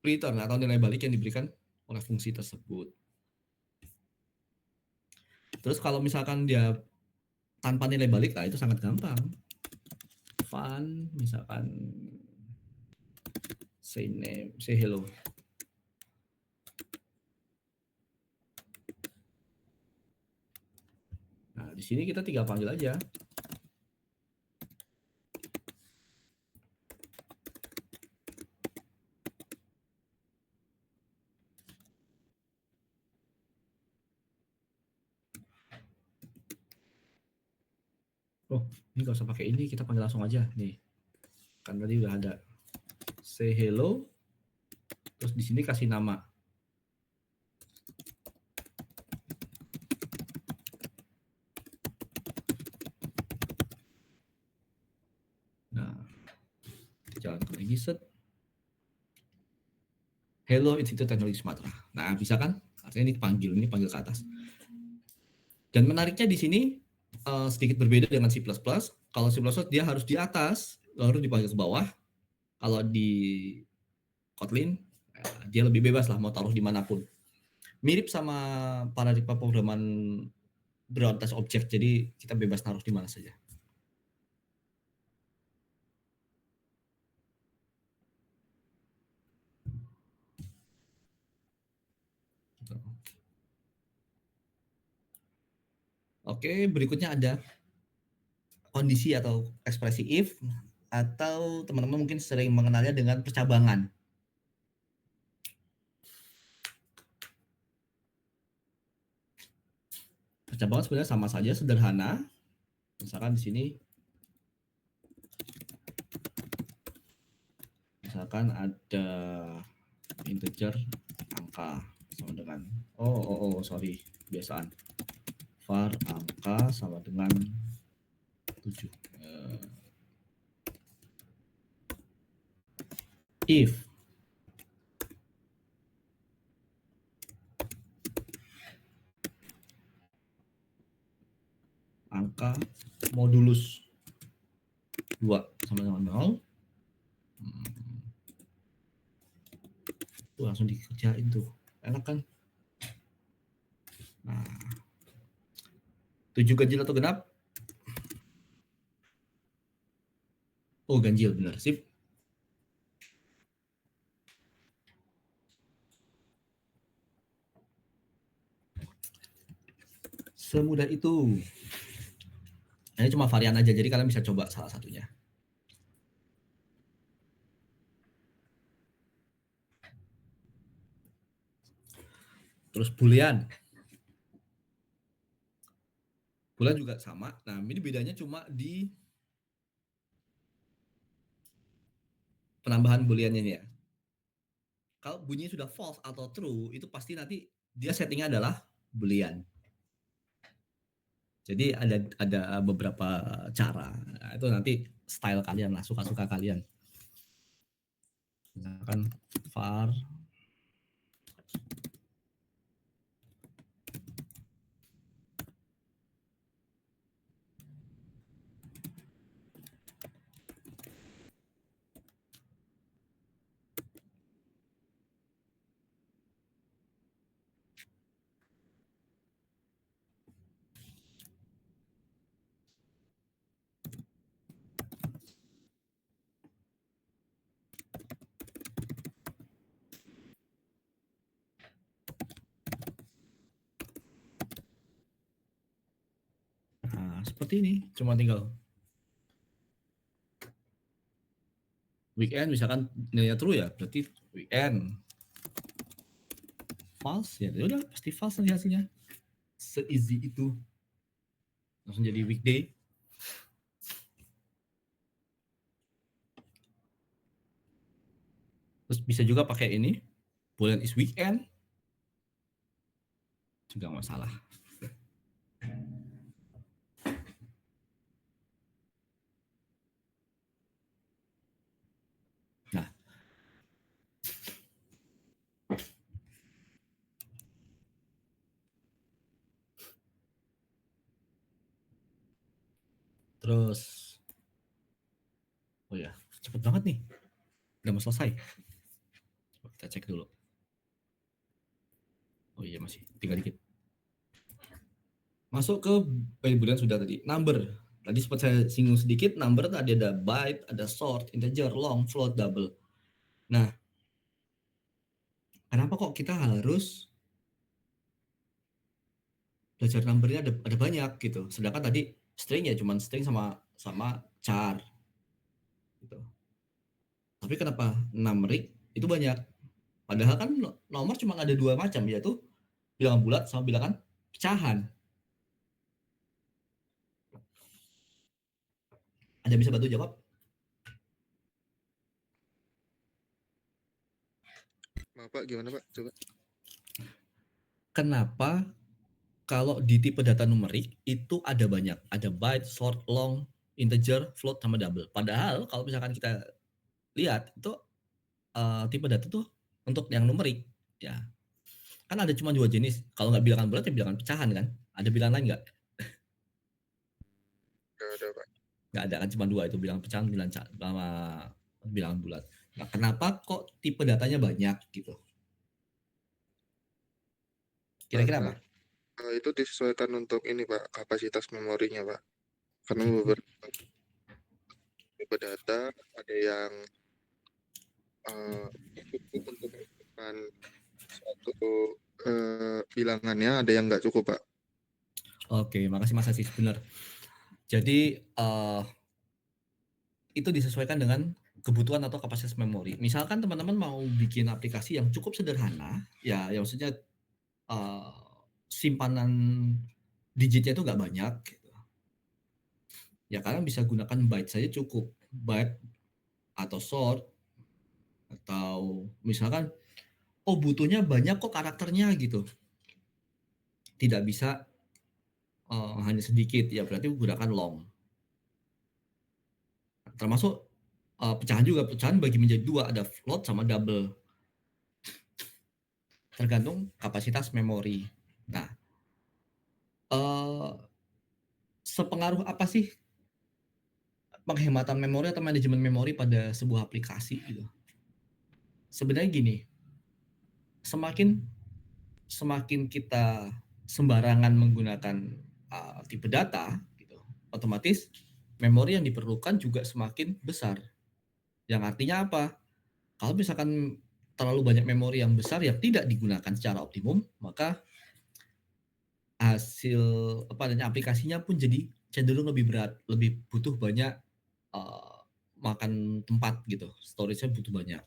return atau nilai balik yang diberikan oleh fungsi tersebut. Terus kalau misalkan dia tanpa nilai balik, lah itu sangat gampang. Fun, misalkan say name, say hello. Nah, di sini kita tinggal panggil aja. Oh, ini nggak usah pakai ini, kita panggil langsung aja nih. Kan tadi udah ada say hello, terus di sini kasih nama. Nah, jalankan lagi set. Hello Institut Teknologi Sumatera. Nah, bisa kan? Artinya ini panggil ke atas. Dan menariknya di sini sedikit berbeda dengan C++. Kalau C++ dia harus di atas, lalu dipanggil ke bawah. Kalau di Kotlin, dia lebih bebas lah mau taruh dimanapun. Mirip sama paradigma pemrograman berorientasi objek, jadi kita bebas taruh di mana saja. Oke, berikutnya ada kondisi atau ekspresi if, atau teman-teman mungkin sering mengenalnya dengan percabangan. Percabangan sebenarnya sama saja, sederhana. Misalkan di sini, misalkan ada integer angka sama dengan sorry, kebiasaan. Var angka sama dengan 7. If angka modulus 2 sama dengan 0. Tuh langsung dikerjain tuh. Enak kan? Nah, 7 ganjil atau genap? Oh, ganjil benar. Sip. Semudah itu. Ini cuma varian aja, jadi kalian bisa coba salah satunya. Terus boolean. Boolean juga sama. Nah, ini bedanya cuma di penambahan booleannya ini ya. Kalau bunyinya sudah false atau true, itu pasti nanti dia settingnya adalah boolean. Jadi ada beberapa cara. Nah, itu nanti style kalian lah, suka-suka kalian. Misalkan var nah, seperti ini, cuma tinggal weekend misalkan nilainya true ya, berarti weekend. False ya, udah pasti false nanti hasilnya. Se-easy itu. Langsung jadi weekday. Terus bisa juga pakai ini, boolean is weekend. Juga nggak masalah. Nah, terus, oh ya, cepet banget nih, udah mau selesai. Coba kita cek dulu. Oh iya masih, tinggal dikit. Masuk ke boolean sudah tadi, number. Tadi sempat saya singgung sedikit, number tadi ada byte, ada short, integer, long, float, double. Nah, kenapa kok kita harus belajar numbernya ada banyak gitu. Sedangkan tadi string ya cuman string sama char gitu. Tapi kenapa numeric itu banyak? Padahal kan nomor cuma ada 2 macam, yaitu bilangan bulat sama bilangan pecahan. Ada bisa bantu jawab? Maaf Pak, gimana Pak? Coba. Kenapa kalau di tipe data numerik itu ada banyak, ada byte, short, long, integer, float, sama double. Padahal kalau misalkan kita lihat itu tipe data tuh untuk yang numerik ya kan ada cuma 2 jenis. Kalau nggak bilangan bulat ya bilangan pecahan kan. Ada bilangan lain nggak? Nggak ada Pak. Nggak ada kan, cuma 2 itu, bilangan pecahan, sama bilangan bulat. Nah, kenapa kok tipe datanya banyak gitu? Kira-kira apa? Karena itu disesuaikan untuk ini Pak, kapasitas memorinya Pak. Karena beberapa tipe data ada yang cukup untuk melakukan suatu bilangannya, ada yang nggak cukup Pak. Oke, makasih Mas Asis, benar. Jadi itu disesuaikan dengan kebutuhan atau kapasitas memori. Misalkan teman-teman mau bikin aplikasi yang cukup sederhana, ya maksudnya simpanan digitnya itu nggak banyak. Gitu. Ya kalian bisa gunakan byte saja cukup, byte atau short, atau misalkan oh butuhnya banyak kok karakternya gitu, tidak bisa hanya sedikit, ya berarti gunakan long. Termasuk pecahan juga, pecahan bagi menjadi 2, ada float sama double, tergantung kapasitas memori. Nah, sepengaruh apa sih penghematan memori atau manajemen memori pada sebuah aplikasi gitu? Sebenarnya gini, semakin kita sembarangan menggunakan tipe data, gitu, otomatis memori yang diperlukan juga semakin besar. Yang artinya apa? Kalau misalkan terlalu banyak memori yang besar yang tidak digunakan secara optimum, maka hasil aplikasinya pun jadi cenderung lebih berat, lebih butuh banyak makan tempat gitu, storage-nya butuh banyak.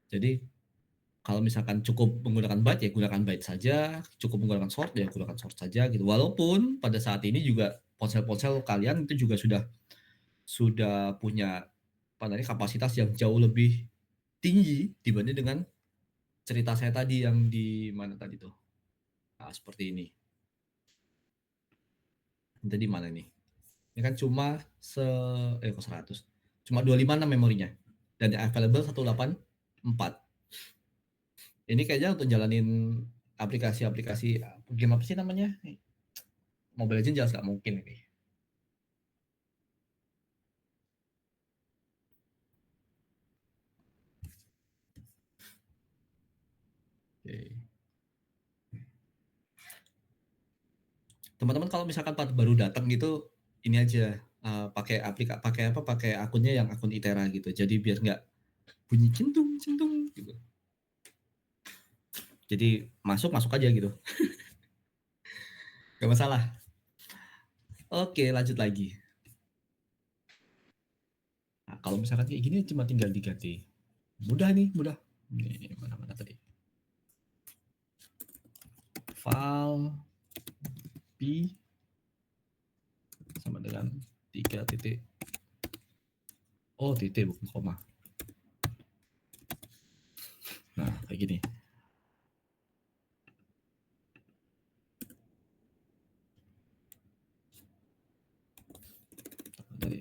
Jadi kalau misalkan cukup menggunakan byte ya gunakan byte saja, cukup menggunakan short ya gunakan short saja gitu. Walaupun pada saat ini juga ponsel-ponsel kalian itu juga sudah punya kapasitas yang jauh lebih tinggi dibanding dengan cerita saya tadi yang di mana tadi tuh. Nah, seperti ini. Jadi mana nih? Ini kan cuma 100. Cuma 256 memorinya. Dan yang available 184. Ini kayaknya untuk jalanin aplikasi-aplikasi game apa sih namanya? Mobile Legends jelas nggak mungkin ini. Oke. Teman-teman kalau misalkan baru datang gitu, ini aja pakai akunnya yang akun Itera gitu. Jadi biar nggak bunyi centung gitu. Jadi masuk aja gitu. Gak masalah. Oke, lanjut lagi. Nah, kalau misalkan kayak gini cuma tinggal diganti. Mudah. Nih, mana tadi? File P sama dengan 3 titik. Oh, titik bukan koma. Nah, kayak gini. Tadi.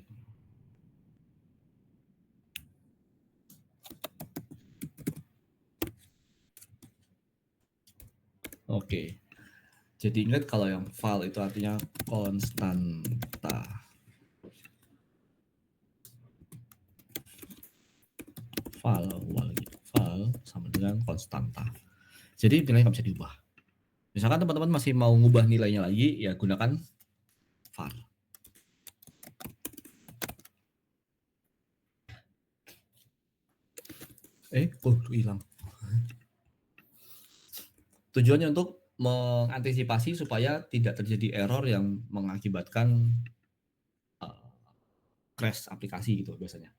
Oke. Jadi ingat kalau yang file itu artinya konstanta. File sama dengan konstanta. Jadi nilainya nggak bisa diubah. Misalkan teman-teman masih mau ngubah nilainya lagi, ya gunakan var. Hilang. Tujuannya untuk mengantisipasi supaya tidak terjadi error yang mengakibatkan crash aplikasi gitu biasanya.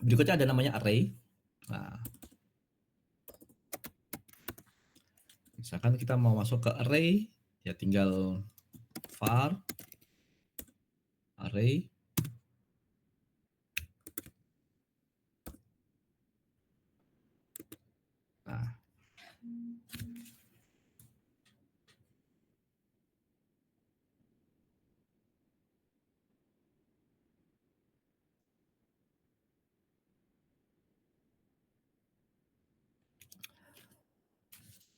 Berikutnya ada namanya array. Nah, misalkan kita mau masuk ke array, ya tinggal var array. Nah,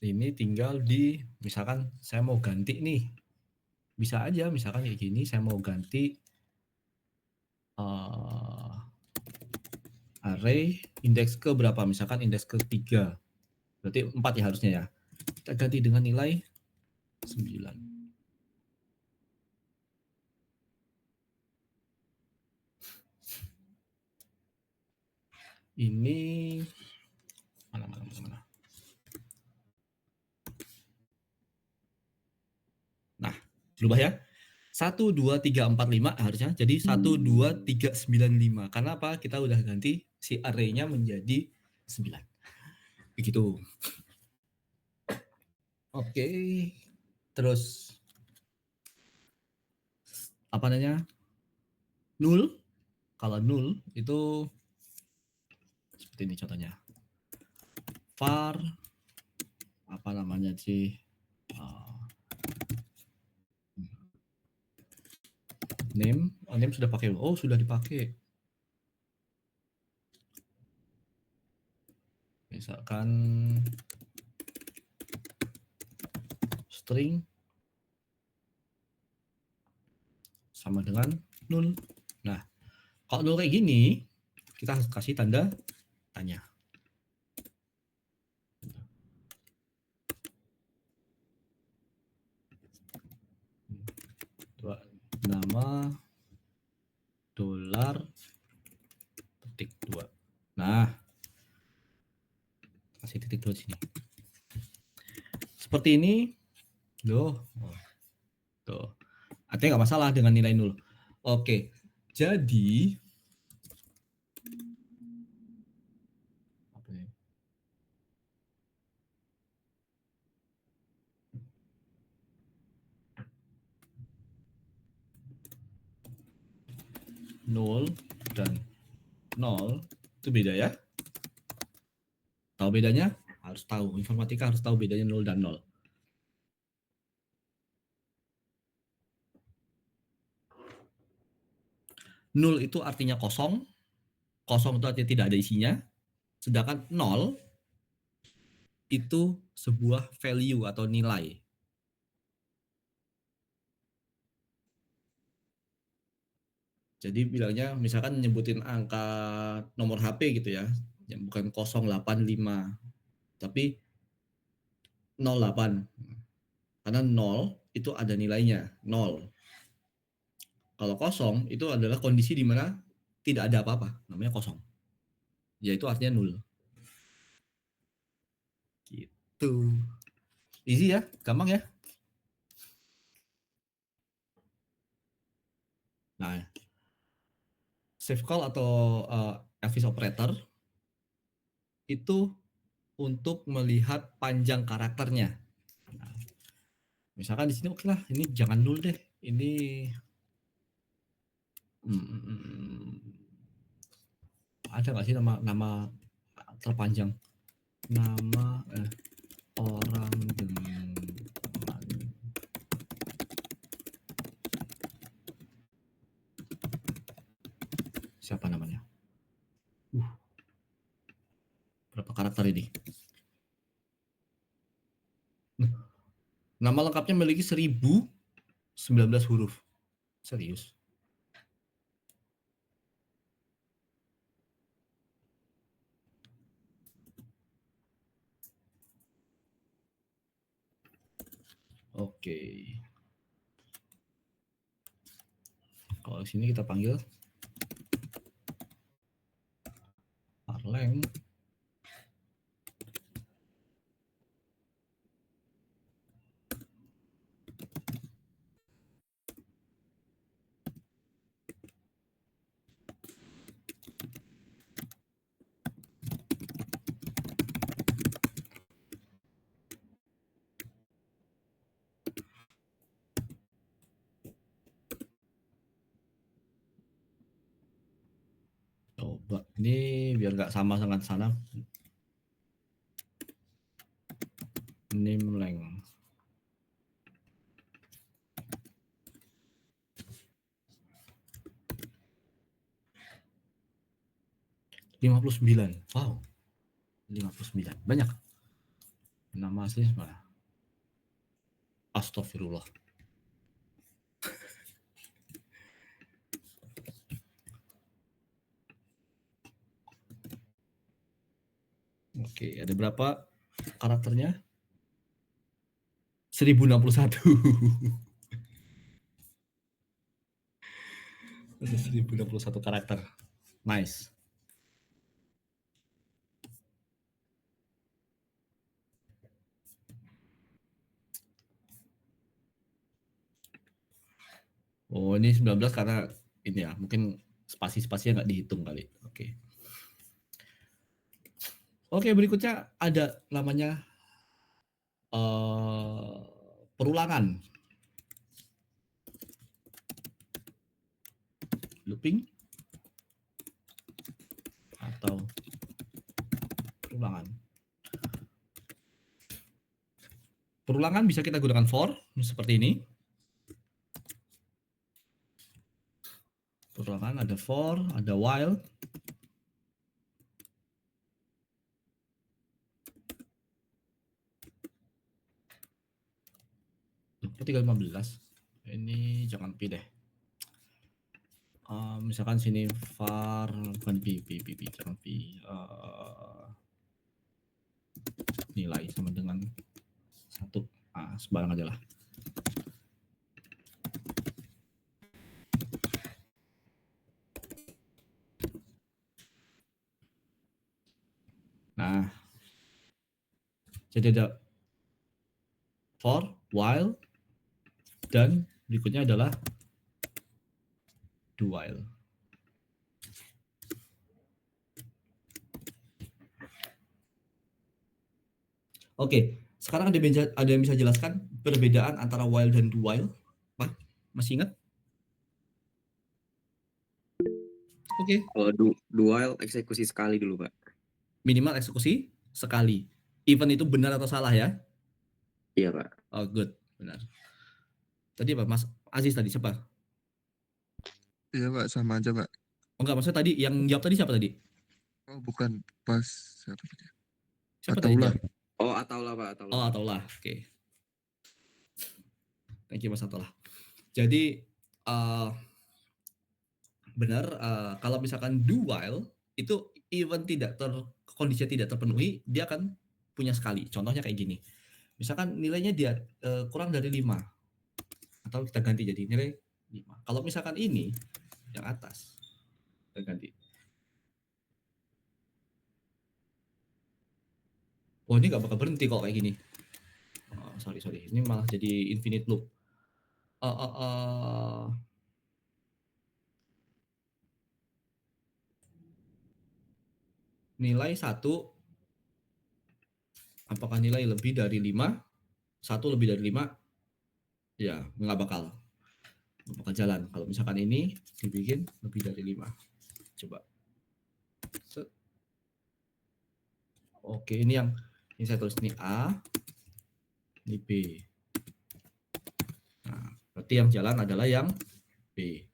ini tinggal misalkan saya mau ganti nih, bisa aja misalkan kayak gini, saya mau ganti array indeks ke berapa, misalkan indeks ke 3, berarti 4 ya harusnya ya, kita ganti dengan nilai 9. Ini mana. Nah, berubah ya. 1, 2, 3, 4, 5 harusnya jadi 1, 2, 3, 9, 5. Karena apa? Kita udah ganti si array-nya menjadi 9. Begitu. Oke. Terus apa namanya? Null. Kalau null itu seperti ini contohnya. var apa namanya sih? Name sudah pakai. Oh, sudah dipakai. Misalkan string sama dengan 0. Nah, kalau 0 kayak gini, kita harus kasih tanda tanya. Nama $.2. Nah, kasih titik 2 sini. Seperti ini. Tuh. Artinya nggak masalah dengan nilai 0. Oke. Jadi apa ya? Nol dan 0 itu beda ya. Tahu bedanya? Harus tahu. Informatika harus tahu bedanya 0 dan 0. Nol itu artinya kosong. Kosong itu artinya tidak ada isinya. Sedangkan 0 itu sebuah value atau nilai. Jadi bilangnya misalkan nyebutin angka nomor HP gitu ya, yang bukan 085, tapi 08. Karena 0 itu ada nilainya, 0. Kalau kosong itu adalah kondisi di mana tidak ada apa-apa, namanya kosong. Yaitu artinya 0. Gitu. Easy ya, gampang ya. Nah, save call atau Elvis operator itu untuk melihat panjang karakternya. Nah, misalkan di sini oke lah, ini jangan 0 deh. Ini ada nggak sih nama terpanjang? Nama orang dengan siapa namanya? Berapa karakter ini? Nama lengkapnya memiliki 1019 huruf. Serius. Oke. Kalau di sini kita panggil Arleng. Coba ini biar nggak sama dengan sana. Nimleng. $59. Wow. 59. Banyak. Nama asli mana? Astagfirullah. Oke, ada berapa karakternya? 1061. Ada 1061 karakter. Nice. Oh, ini 19 karena ini ya, mungkin spasi-spasinya nggak dihitung kali. Oke. Oke, berikutnya ada namanya perulangan. Looping atau perulangan. Perulangan bisa kita gunakan for seperti ini. Perulangan ada for, ada while. Kok 315? Ini jangan pi deh. Misalkan sini var bukan pi jangan pi. Nilai sama dengan 1. Sembarang aja lah. Nah, jadi ada for, while, dan berikutnya adalah do while. Oke, sekarang ada yang bisa jelaskan perbedaan antara while dan do while? Pak, masih ingat? Oke. Kalau do while eksekusi sekali dulu, Pak. Minimal eksekusi sekali. Even itu benar atau salah ya? Iya, Pak. Oh, good. Benar. Tadi apa? Mas Aziz tadi siapa? Iya Pak, sama aja Pak. Oh enggak, maksudnya tadi yang jawab tadi siapa tadi? Oh bukan, pas siapa tadi? Siapa Atau tadi lah. jawab? Oh, ataulah, Pak, ataulah. Oh, ataulah. Oke. Thank you Mas Ataulah. Jadi benar, kalau misalkan do while itu even kondisinya tidak terpenuhi, dia akan punya sekali. Contohnya kayak gini. Misalkan nilainya dia kurang dari 5. Atau kita ganti jadi nilai 5. Kalau misalkan ini yang atas, kita ganti. Oh, ini nggak bakal berhenti kalau kayak gini. Oh, sorry. Ini malah jadi infinite loop. Nilai 1, apakah nilai lebih dari 5? 1 lebih dari 5? Ya, nggak bakal jalan. Kalau misalkan ini dibikin lebih dari 5. Coba. Oke, ini saya tulis ini A, ini B. Nah, berarti yang jalan adalah yang B.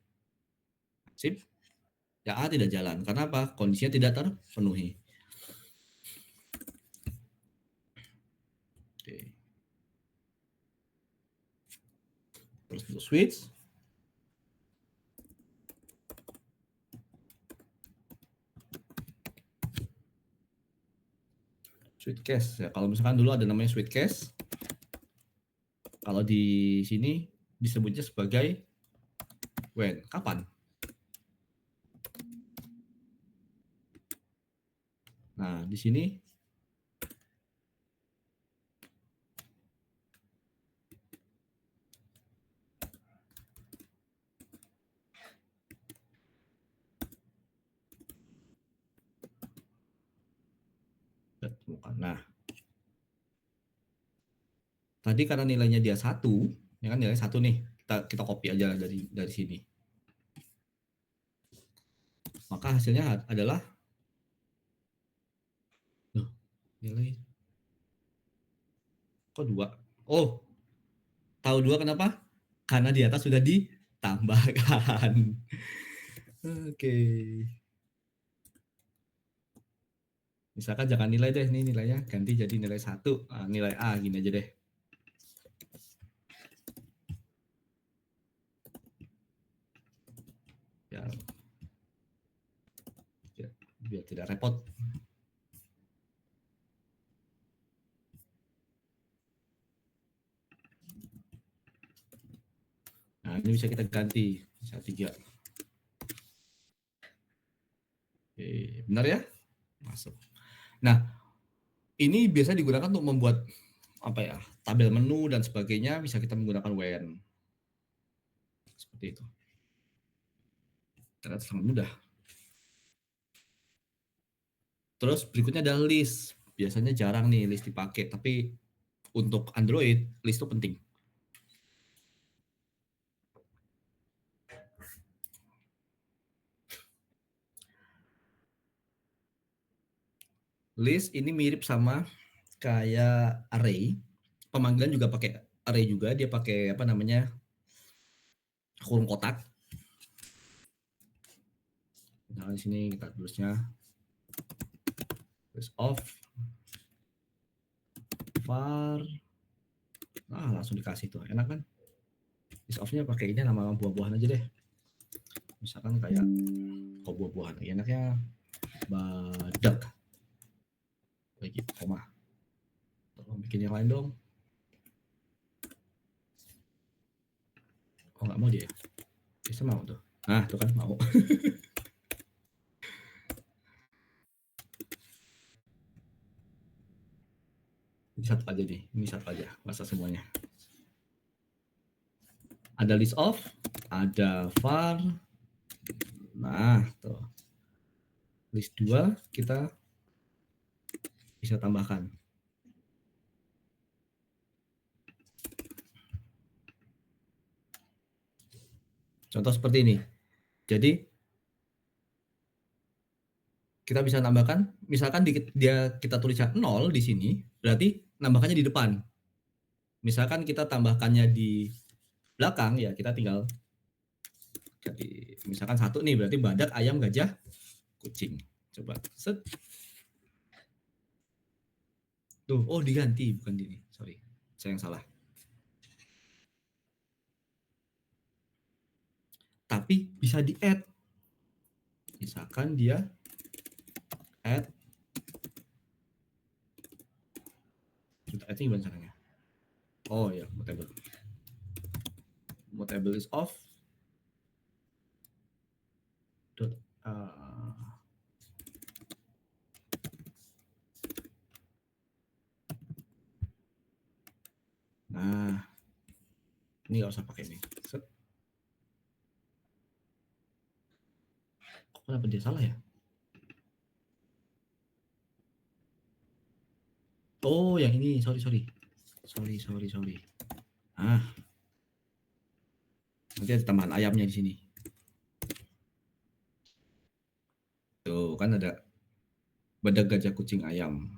Sip. Yang A tidak jalan. Karena apa? Kondisinya tidak terpenuhi. Oke. Terus untuk switch. Switch case. Ya, kalau misalkan dulu ada namanya switch case. Kalau di sini disebutnya sebagai when. Kapan? Nah, di sini nah, tadi karena nilainya dia 1, ya kan nilai 1 nih. Kita copy aja dari sini. Maka hasilnya adalah nilai kok 2. Oh, tahu 2 kenapa? Karena di atas sudah ditambahkan. Oke. Misalkan jangan nilai deh, ini nilainya ganti jadi nilai 1. Nilai A gini aja deh. Biar tidak repot. Nah, ini bisa kita ganti. Bisa 3. Oke, benar ya? Masuk. Nah, ini biasa digunakan untuk membuat tabel menu dan sebagainya, bisa kita menggunakan when. Seperti itu. Ternyata sangat mudah. Terus berikutnya adalah list. Biasanya jarang nih list dipakai, tapi untuk Android list itu penting. List ini mirip sama kayak array. Pemanggilan juga pakai array juga, dia pakai kurung kotak. Nah, di sini kita tulisnya list of var. Langsung dikasih tuh, enak kan? list of-nya pakai ini nama buah-buahan aja deh. Misalkan kayak kok buah-buahan enaknya badak. Lagi koma. Tolong bikin yang lain dong. Oh nggak mau dia. Bisa mau tuh. Nah tuh kan mau. Ini satu aja nih. Ini satu aja. Masa semuanya. Ada list of, ada var. Nah, tuh. List 2 kita bisa tambahkan. Contoh seperti ini. Jadi kita bisa nambahkan, misalkan kita tulisnya 0 di sini, berarti nambahkannya di depan. Misalkan kita tambahkannya di belakang, ya kita tinggal jadi misalkan 1 nih, berarti badak, ayam, gajah, kucing. Coba set. Tuh, oh diganti bukan di ini. Sorry, saya yang salah. Tapi bisa di-add. Misalkan dia add. Kita add gimana caranya? Oh ya, mutable. Mutable is off. Dot, nah, ini nggak usah pakai ini. Set. Kok kenapa dia salah ya? Oh, yang ini, sorry. Ah, nanti ada tambahan ayamnya di sini. Tuh, kan ada badak, gajah, kucing, ayam.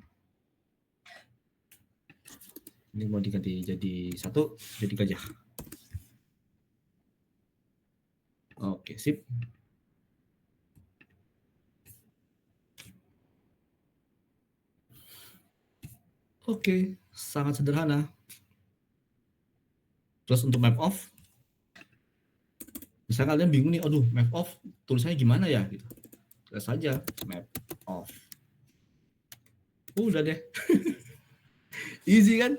Ini mau diganti jadi 1, jadi gajah. Oke, sip. Oke, sangat sederhana. Terus untuk map off, misalnya kalian bingung nih, aduh map off tulisannya gimana ya gitu. Terus saja map off. Udah deh. Easy kan?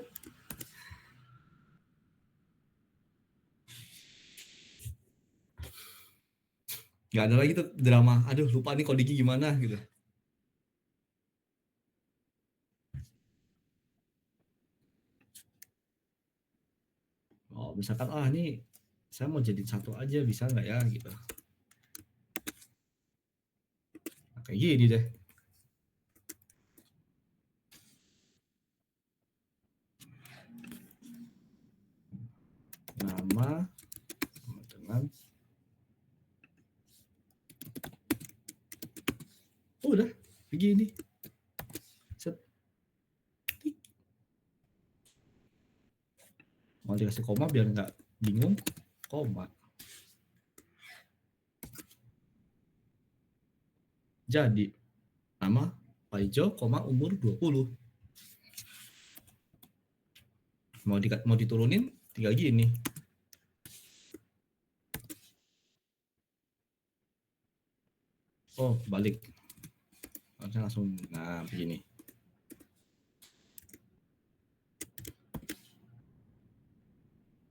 Nggak ada lagi tuh drama, aduh lupa nih codingnya gimana gitu. Oh, misalkan ini saya mau jadi 1 aja bisa nggak ya gitu. Nah, kayak gini deh. Nama sama dengan udah begini. Set. Mau dikasih koma biar nggak bingung, koma. Jadi nama Pak Ijo, koma umur 20. Mau diturunin tinggal gini. Oh, balik. Harusnya langsung begini.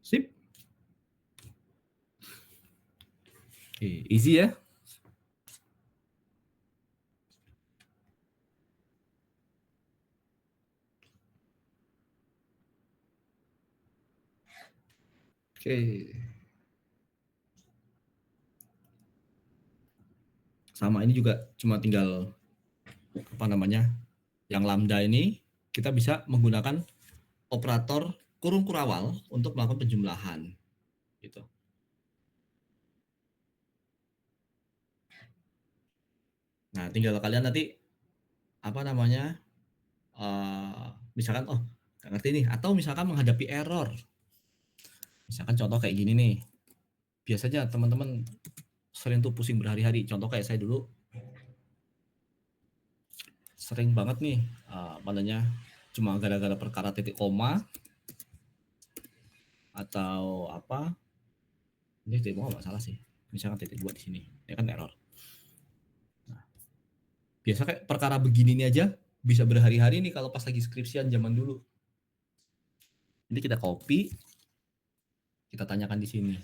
Sip. Oke, easy ya. Oke. Sama ini juga cuma tinggal yang lambda ini kita bisa menggunakan operator kurung kurawal untuk melakukan penjumlahan gitu. Nah, tinggal kalian nanti misalkan nggak ngerti nih, atau misalkan menghadapi error. Misalkan contoh kayak gini nih. Biasanya teman-teman sering tuh pusing berhari-hari. Contoh kayak saya dulu sering banget nih cuma gara-gara perkara titik koma atau Ini titik nggak salah sih. Misalkan titik 2 di sini, ini kan error. Nah, biasa kayak perkara begini ini aja bisa berhari-hari nih kalau pas lagi skripsian zaman dulu. Ini kita copy, kita tanyakan di sini.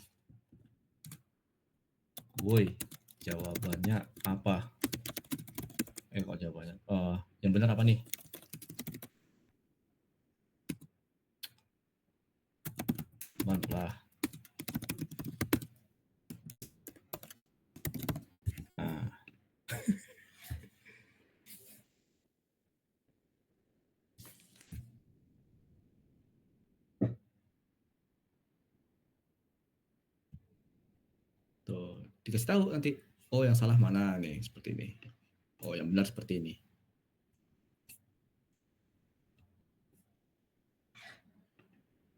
Woi, jawabannya apa? Kok jawabannya? Yang benar apa nih? Lah. Nah. Tuh, dikasih tahu nanti. Oh, yang salah mana nih? Seperti ini. Oh, yang benar seperti ini.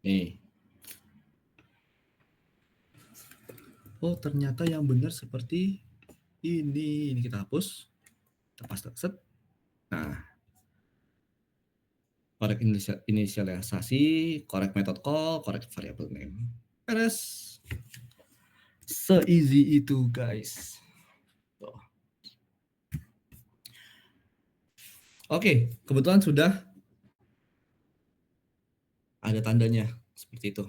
Nih. Oh, ternyata yang benar seperti ini. Ini kita hapus. Kita paste set. Nah. Correct inisialisasi, correct method call, correct variable name. Beres. Se-easy itu, guys. Tuh. Oke, kebetulan sudah ada tandanya seperti itu.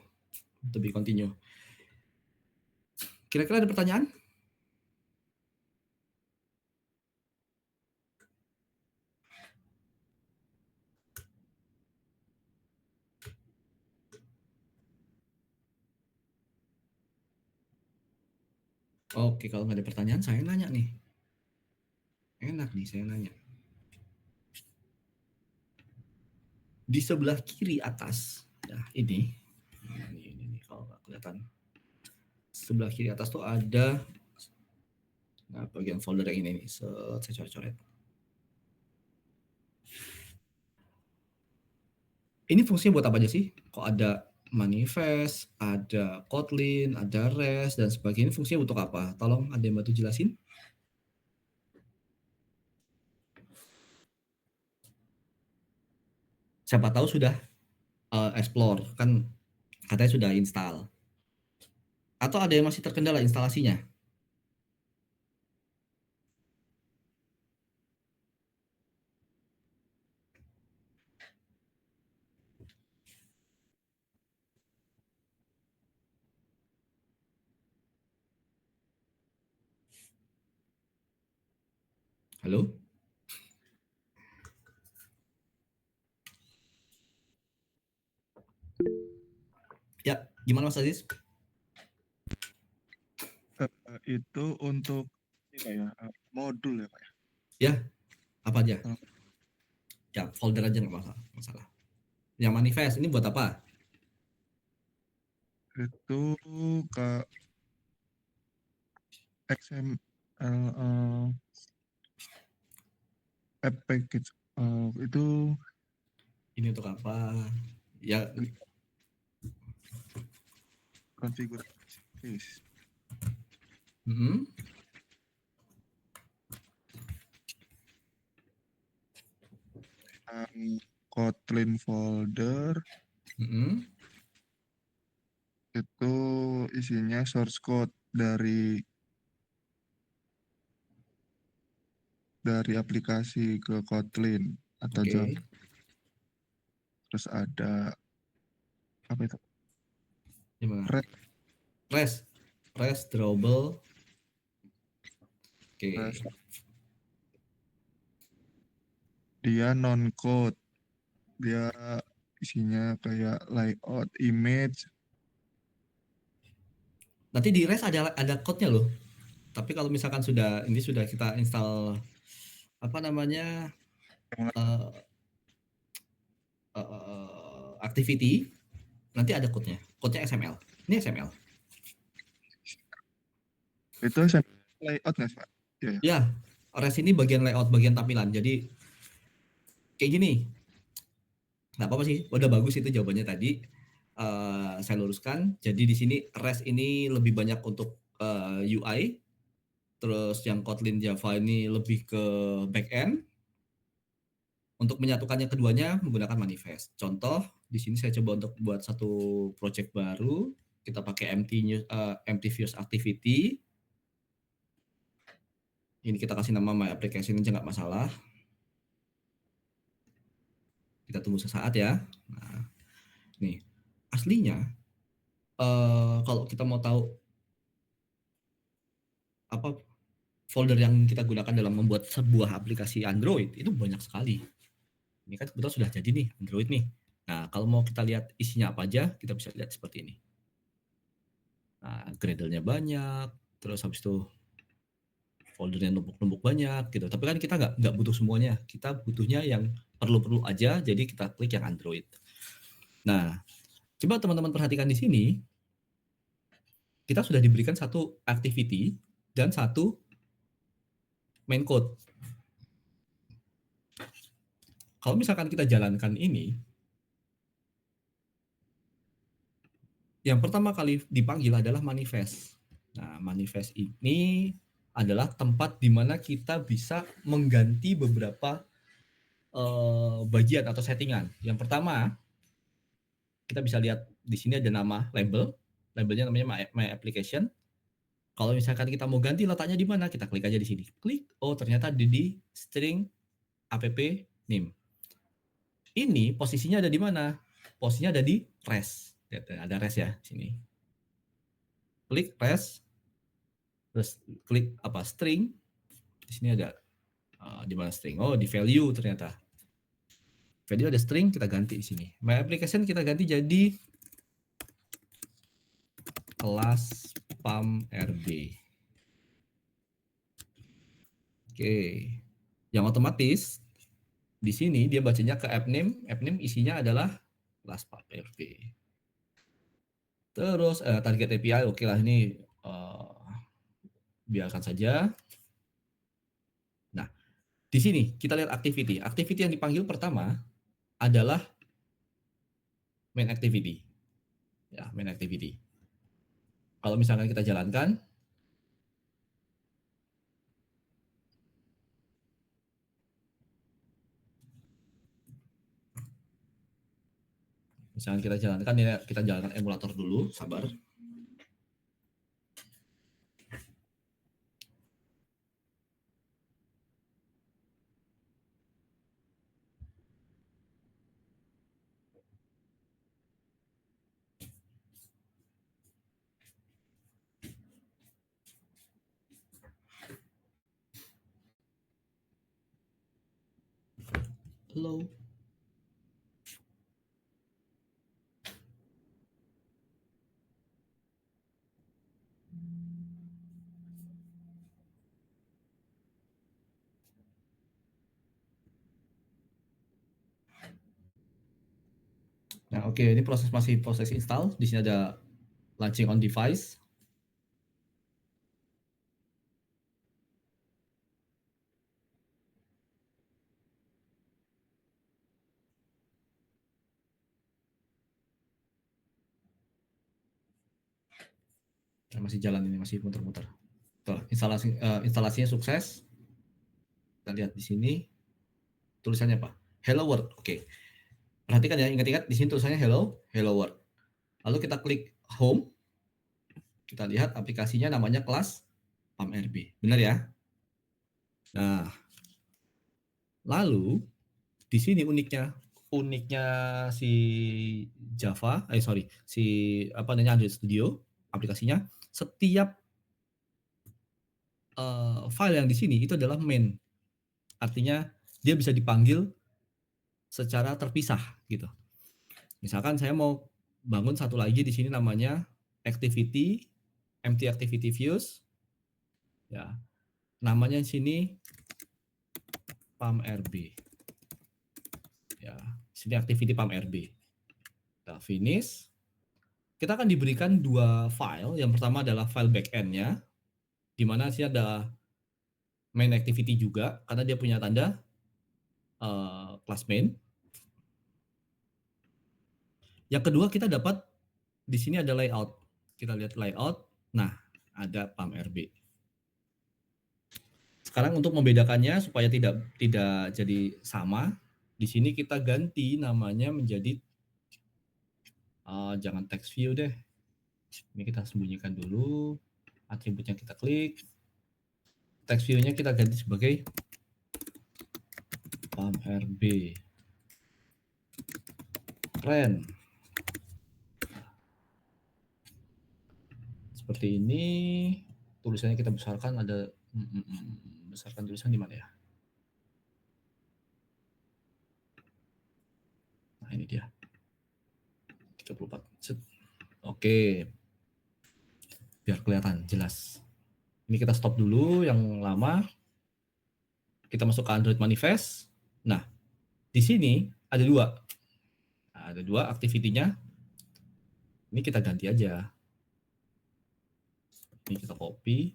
To be continue. Kira-kira ada pertanyaan? Oke, kalau nggak ada pertanyaan, saya nanya nih. Enak nih, saya nanya. Di sebelah kiri atas, ya ini kalau nggak kelihatan. Sebelah kiri atas tuh ada, nah bagian folder yang ini nih, saya coret-coret. Ini fungsinya buat apa aja sih? Kok ada manifest, ada Kotlin, ada REST, dan sebagainya. Fungsinya untuk apa? Tolong ada yang bantu jelasin. Siapa tahu sudah explore, kan katanya sudah install. Atau ada yang masih terkendala instalasinya? Halo? Ya, gimana Mas Aziz? Itu untuk ini ya, modul ya Pak ya? Ya, apa aja? Ya, folder aja nggak masalah. Yang manifest, ini buat apa? Itu ke XML app package itu Ini untuk apa? Ya, konfigurasi. Kotlin folder itu isinya source code dari aplikasi ke Kotlin atau Java. Terus ada apa itu? REST drawable. Oke. Dia non code. Dia isinya kayak layout, image. Nanti di REST ada code-nya loh. Tapi kalau misalkan sudah kita install apa namanya activity, nanti ada code-nya. Code-nya XML. Ini XML. Itu layout nggak sih Pak? Ya, REST ini bagian layout, bagian tampilan. Jadi kayak gini. Nggak apa-apa sih, udah bagus itu jawabannya tadi. Saya luruskan. Jadi di sini REST ini lebih banyak untuk UI. Terus yang Kotlin Java ini lebih ke backend. Untuk menyatukannya keduanya menggunakan manifest. Contoh, di sini saya coba untuk buat satu project baru. kita pakai empty views activity. Ini kita kasih nama my application aja nggak masalah. Kita tunggu sesaat ya. Nah, nih aslinya kalau kita mau tahu apa folder yang kita gunakan dalam membuat sebuah aplikasi Android itu banyak sekali. Ini kan kebetulan sudah jadi nih Android nih. Nah, kalau mau kita lihat isinya apa aja, kita bisa lihat seperti ini. Nah, Gradle-nya banyak, terus habis itu foldernya numpuk-numpuk banyak gitu. Tapi kan kita nggak butuh semuanya. Kita butuhnya yang perlu-perlu aja, jadi kita klik yang Android. Nah, coba teman-teman perhatikan di sini, kita sudah diberikan satu activity dan satu main code. Kalau misalkan kita jalankan ini, yang pertama kali dipanggil adalah manifest. Nah, manifest ini adalah tempat di mana kita bisa mengganti beberapa bagian atau settingan. Yang pertama, kita bisa lihat di sini ada nama labelnya namanya my application. Kalau misalkan kita mau ganti letaknya di mana, kita klik aja di sini. Klik, oh ternyata di string app name. Ini posisinya ada di mana? Posisinya ada di res. Ada res ya sini. Klik res, terus klik apa string. Di sini ada di mana string? Oh di value ternyata. Value ada string, kita ganti di sini. My application kita ganti jadi kelas PAM RB. Oke, yang otomatis di sini dia bacanya ke app name isinya adalah kelas PAM RB. Terus target API, oke lah ini biarkan saja. Nah, di sini kita lihat activity. Activity yang dipanggil pertama adalah main activity. Ya, main activity. Kalau misalkan kita jalankan, misalkan kita jalankan, ya kita jalankan emulator dulu, sabar. Halo. Nah, oke, ini masih proses install. Di sini ada launching on device. Nah, masih jalan ini, masih muter-muter. Tuh, instalasinya sukses. Kita lihat di sini tulisannya apa? Hello World. Oke. Perhatikan ya, ingat-ingat di sini tulisannya hello world. Lalu kita klik home. Kita lihat aplikasinya namanya kelas PAM RB. Benar ya? Nah, lalu di sini uniknya si Java, si Android Studio aplikasinya, setiap file yang di sini itu adalah main. Artinya dia bisa dipanggil secara terpisah gitu. Misalkan saya mau bangun satu lagi di sini namanya activity, empty activity views. Ya. Namanya di sini PAM RB. Ya, sini activity PAM RB. Kita finish. Kita akan diberikan dua file. Yang pertama adalah file backend-nya, di mana sini ada main activity juga, karena dia punya tanda class main. Yang kedua kita dapat di sini ada layout. Kita lihat layout. Nah, ada PAM RB. Sekarang untuk membedakannya supaya tidak jadi sama, di sini kita ganti namanya menjadi jangan text view deh. Ini kita sembunyikan dulu. Atributnya kita klik. Text view-nya kita ganti sebagai PAM-RB. Keren. Seperti ini. Tulisannya kita besarkan, ada besarkan tulisan di mana ya? Nah, ini dia. 34. Set. Oke. Biar kelihatan jelas. Ini kita stop dulu yang lama. Kita masuk ke Android Manifest. Nah, di sini ada dua. Nah, ada dua activity-nya. Ini kita ganti aja. Ini kita copy.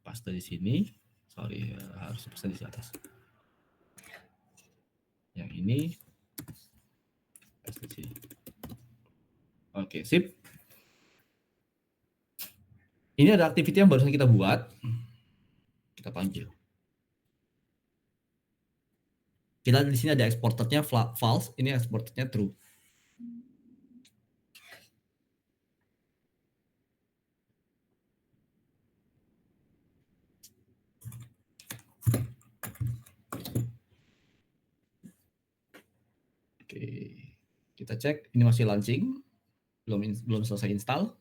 Paste di sini. Sorry, harus paste di atas. Yang ini paste di sini. Oke, sip. Ini ada activity yang barusan kita buat. Kita panggil. Kita di sini ada exporternya false, ini exporternya true. Oke, kita cek. Ini masih launching, belum selesai install.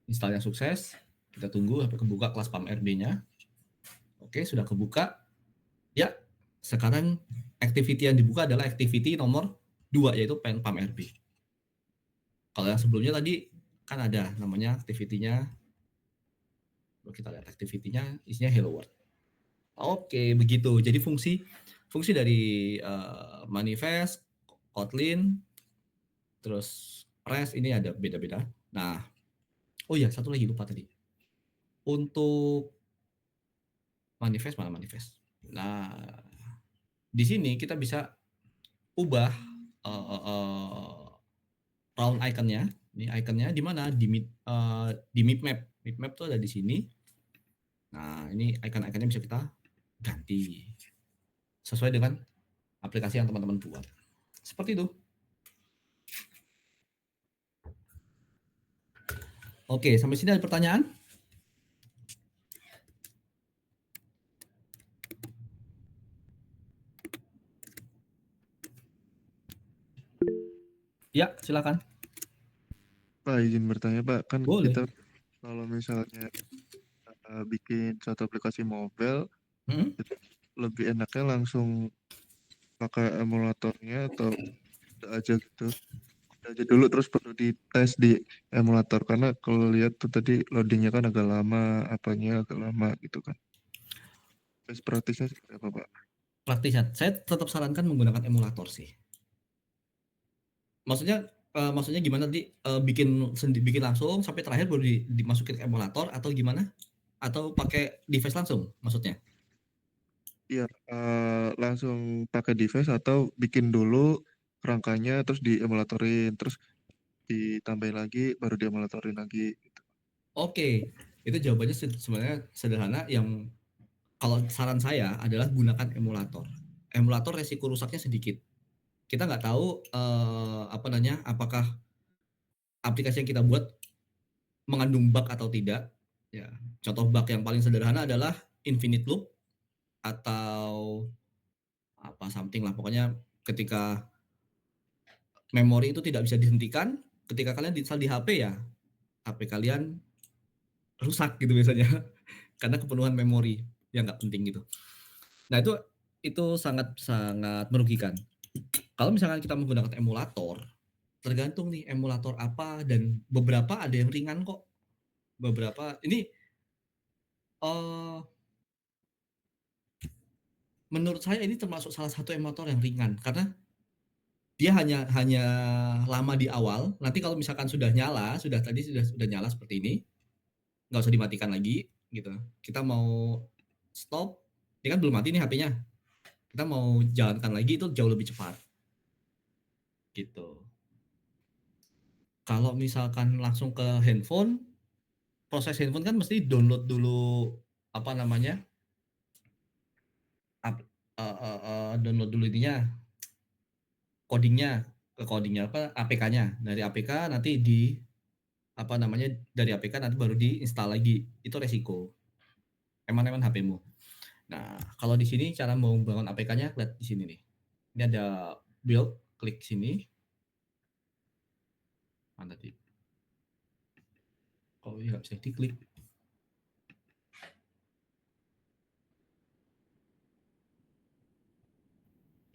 Installnya sukses. Kita tunggu sampai kebuka kelas PAM-RB-nya. Oke, sudah kebuka. Ya, sekarang activity yang dibuka adalah activity nomor 2, yaitu PAM-RB. Kalau yang sebelumnya tadi kan ada namanya activity-nya. Kalau kita lihat activity-nya isinya hello world. Oke, begitu. Jadi fungsi dari manifest, Kotlin, terus REST ini ada beda-beda. Nah, oh iya, satu lagi lupa tadi. Untuk manifest, mana manifest? Nah, di sini kita bisa ubah round iconnya. Ini iconnya di mana? Di map. Map tuh ada di sini. Nah, ini icon-iconnya bisa kita ganti sesuai dengan aplikasi yang teman-teman buat. Seperti itu. Oke, sampai sini ada pertanyaan? Ya, silakan. Pak, izin bertanya Pak, kan Boleh. kita kalau misalnya bikin satu aplikasi mobile, itu lebih enaknya langsung pakai emulatornya atau udah aja gitu? Udah aja dulu terus perlu dites di emulator, karena kalau lihat tuh tadi loadingnya kan agak lama, apanya agak lama gitu kan. Best practice-nya seperti apa Pak? Praktisnya, saya tetap sarankan menggunakan emulator sih. Maksudnya gimana tadi? Bikin langsung sampai terakhir baru dimasukin ke emulator atau gimana? Atau pakai device langsung maksudnya? Iya, langsung pakai device atau bikin dulu rangkanya terus diemulatorin, terus ditambahin lagi baru diemulatorin lagi gitu. Oke, itu jawabannya sebenarnya sederhana. Yang kalau saran saya adalah gunakan emulator. Emulator resiko rusaknya sedikit. Kita nggak tahu apakah aplikasi yang kita buat mengandung bug atau tidak. Ya, contoh bug yang paling sederhana adalah infinite loop atau something lah, pokoknya ketika memori itu tidak bisa dihentikan. Ketika kalian install di HP ya, HP kalian rusak gitu biasanya karena kepenuhan memori yang nggak penting gitu. Nah, itu sangat merugikan. Kalau misalkan kita menggunakan emulator, tergantung nih emulator apa, dan beberapa ada yang ringan kok. Beberapa ini menurut saya ini termasuk salah satu emulator yang ringan karena dia hanya lama di awal. Nanti kalau misalkan sudah nyala seperti ini, nggak usah dimatikan lagi gitu. Kita mau stop, ini kan belum mati nih HP-nya. Kita mau jalankan lagi itu jauh lebih cepat. Gitu. Kalau misalkan langsung ke handphone, proses handphone kan mesti download dulu download dulu ininya, codingnya ke codingnya APK-nya. Dari APK nanti dari APK nanti baru diinstal lagi. Itu resiko. Eman-eman HP-mu. Nah, kalau di sini cara mau bangun APK-nya lihat di sini nih. Ini ada build, klik sini. Mana tadi? Oh, ini nggak bisa diklik.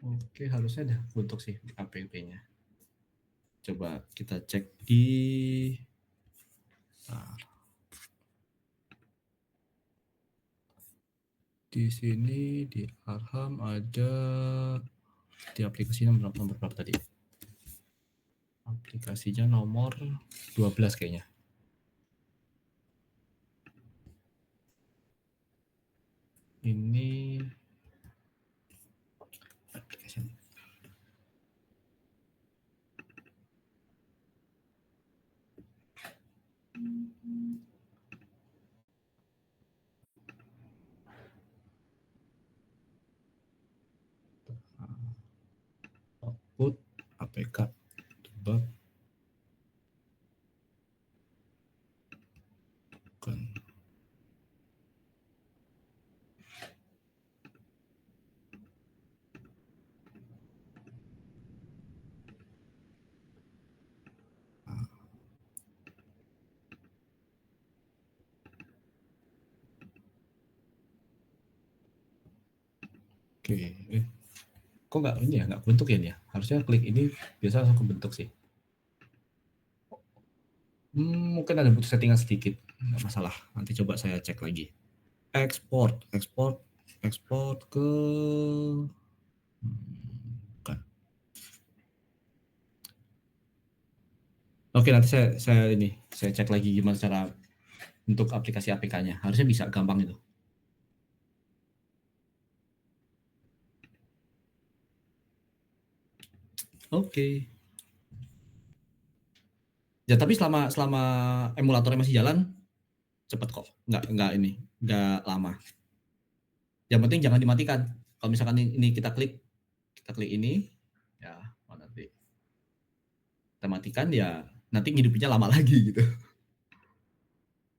Oke, harusnya ada untuk sih app-nya. Coba kita cek di di sini di Arham ada di aplikasi nomor berapa tadi? Aplikasinya nomor 12 kayaknya. Ini aplikasi. Output APK coba bukan. Oke, kok nggak ini ya, nggak bentuk ya ini ya? Harusnya klik ini biasa langsung kebentuk sih. Mungkin ada butuh settingan sedikit, nggak masalah. Nanti coba saya cek lagi. Export ke bukan. Oke, nanti saya cek lagi gimana cara untuk aplikasi APK-nya. Harusnya bisa gampang itu. Oke. Ya, tapi selama emulatornya masih jalan, cepet kok. Nggak lama. Yang penting jangan dimatikan. Kalau misalkan ini kita klik ini, ya nanti kita matikan ya, nanti ngidupinnya lama lagi gitu.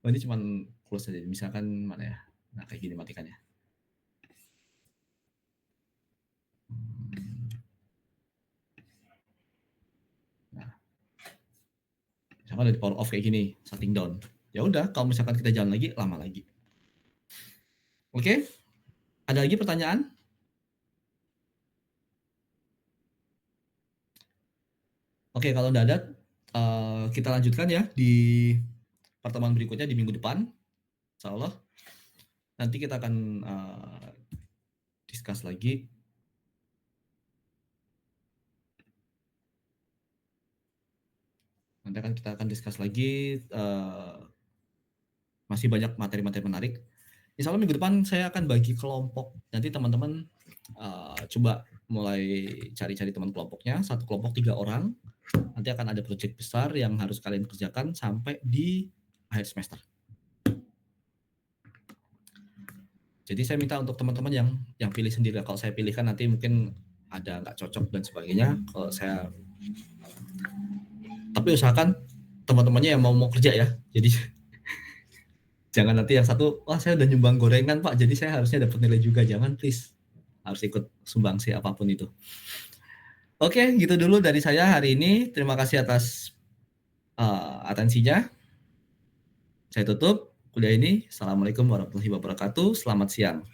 Oh, ini cuman close aja. Misalkan mana ya? Nah, kayak gini matikannya. Misalkan ada power off kayak gini, shutting down. Ya udah, kalau misalkan kita jalan lagi, lama lagi. Oke? Ada lagi pertanyaan? Oke, kalau nggak ada, kita lanjutkan ya di pertemuan berikutnya di minggu depan. Insyaallah. Nanti kita akan discuss lagi. Nanti kita akan discuss lagi, masih banyak materi-materi menarik. Insya Allah minggu depan saya akan bagi kelompok. Nanti teman-teman coba mulai cari-cari teman kelompoknya. Satu kelompok 3 orang. Nanti akan ada proyek besar yang harus kalian kerjakan sampai di akhir semester. Jadi saya minta untuk teman-teman yang pilih sendiri. Kalau saya pilihkan nanti mungkin ada nggak cocok dan sebagainya. Kalau saya, tapi usahakan teman-temannya yang mau kerja ya. Jadi jangan nanti yang satu, wah saya udah nyumbang gorengan Pak, jadi saya harusnya dapat nilai juga. Jangan, please. Harus ikut sumbangsi apapun itu. Oke, gitu dulu dari saya hari ini. Terima kasih atas atensinya. Saya tutup kuliah ini. Assalamualaikum warahmatullahi wabarakatuh. Selamat siang.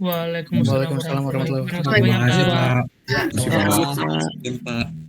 Waalaikumsalam warahmatullahi wabarakatuh. Terima kasih Pak.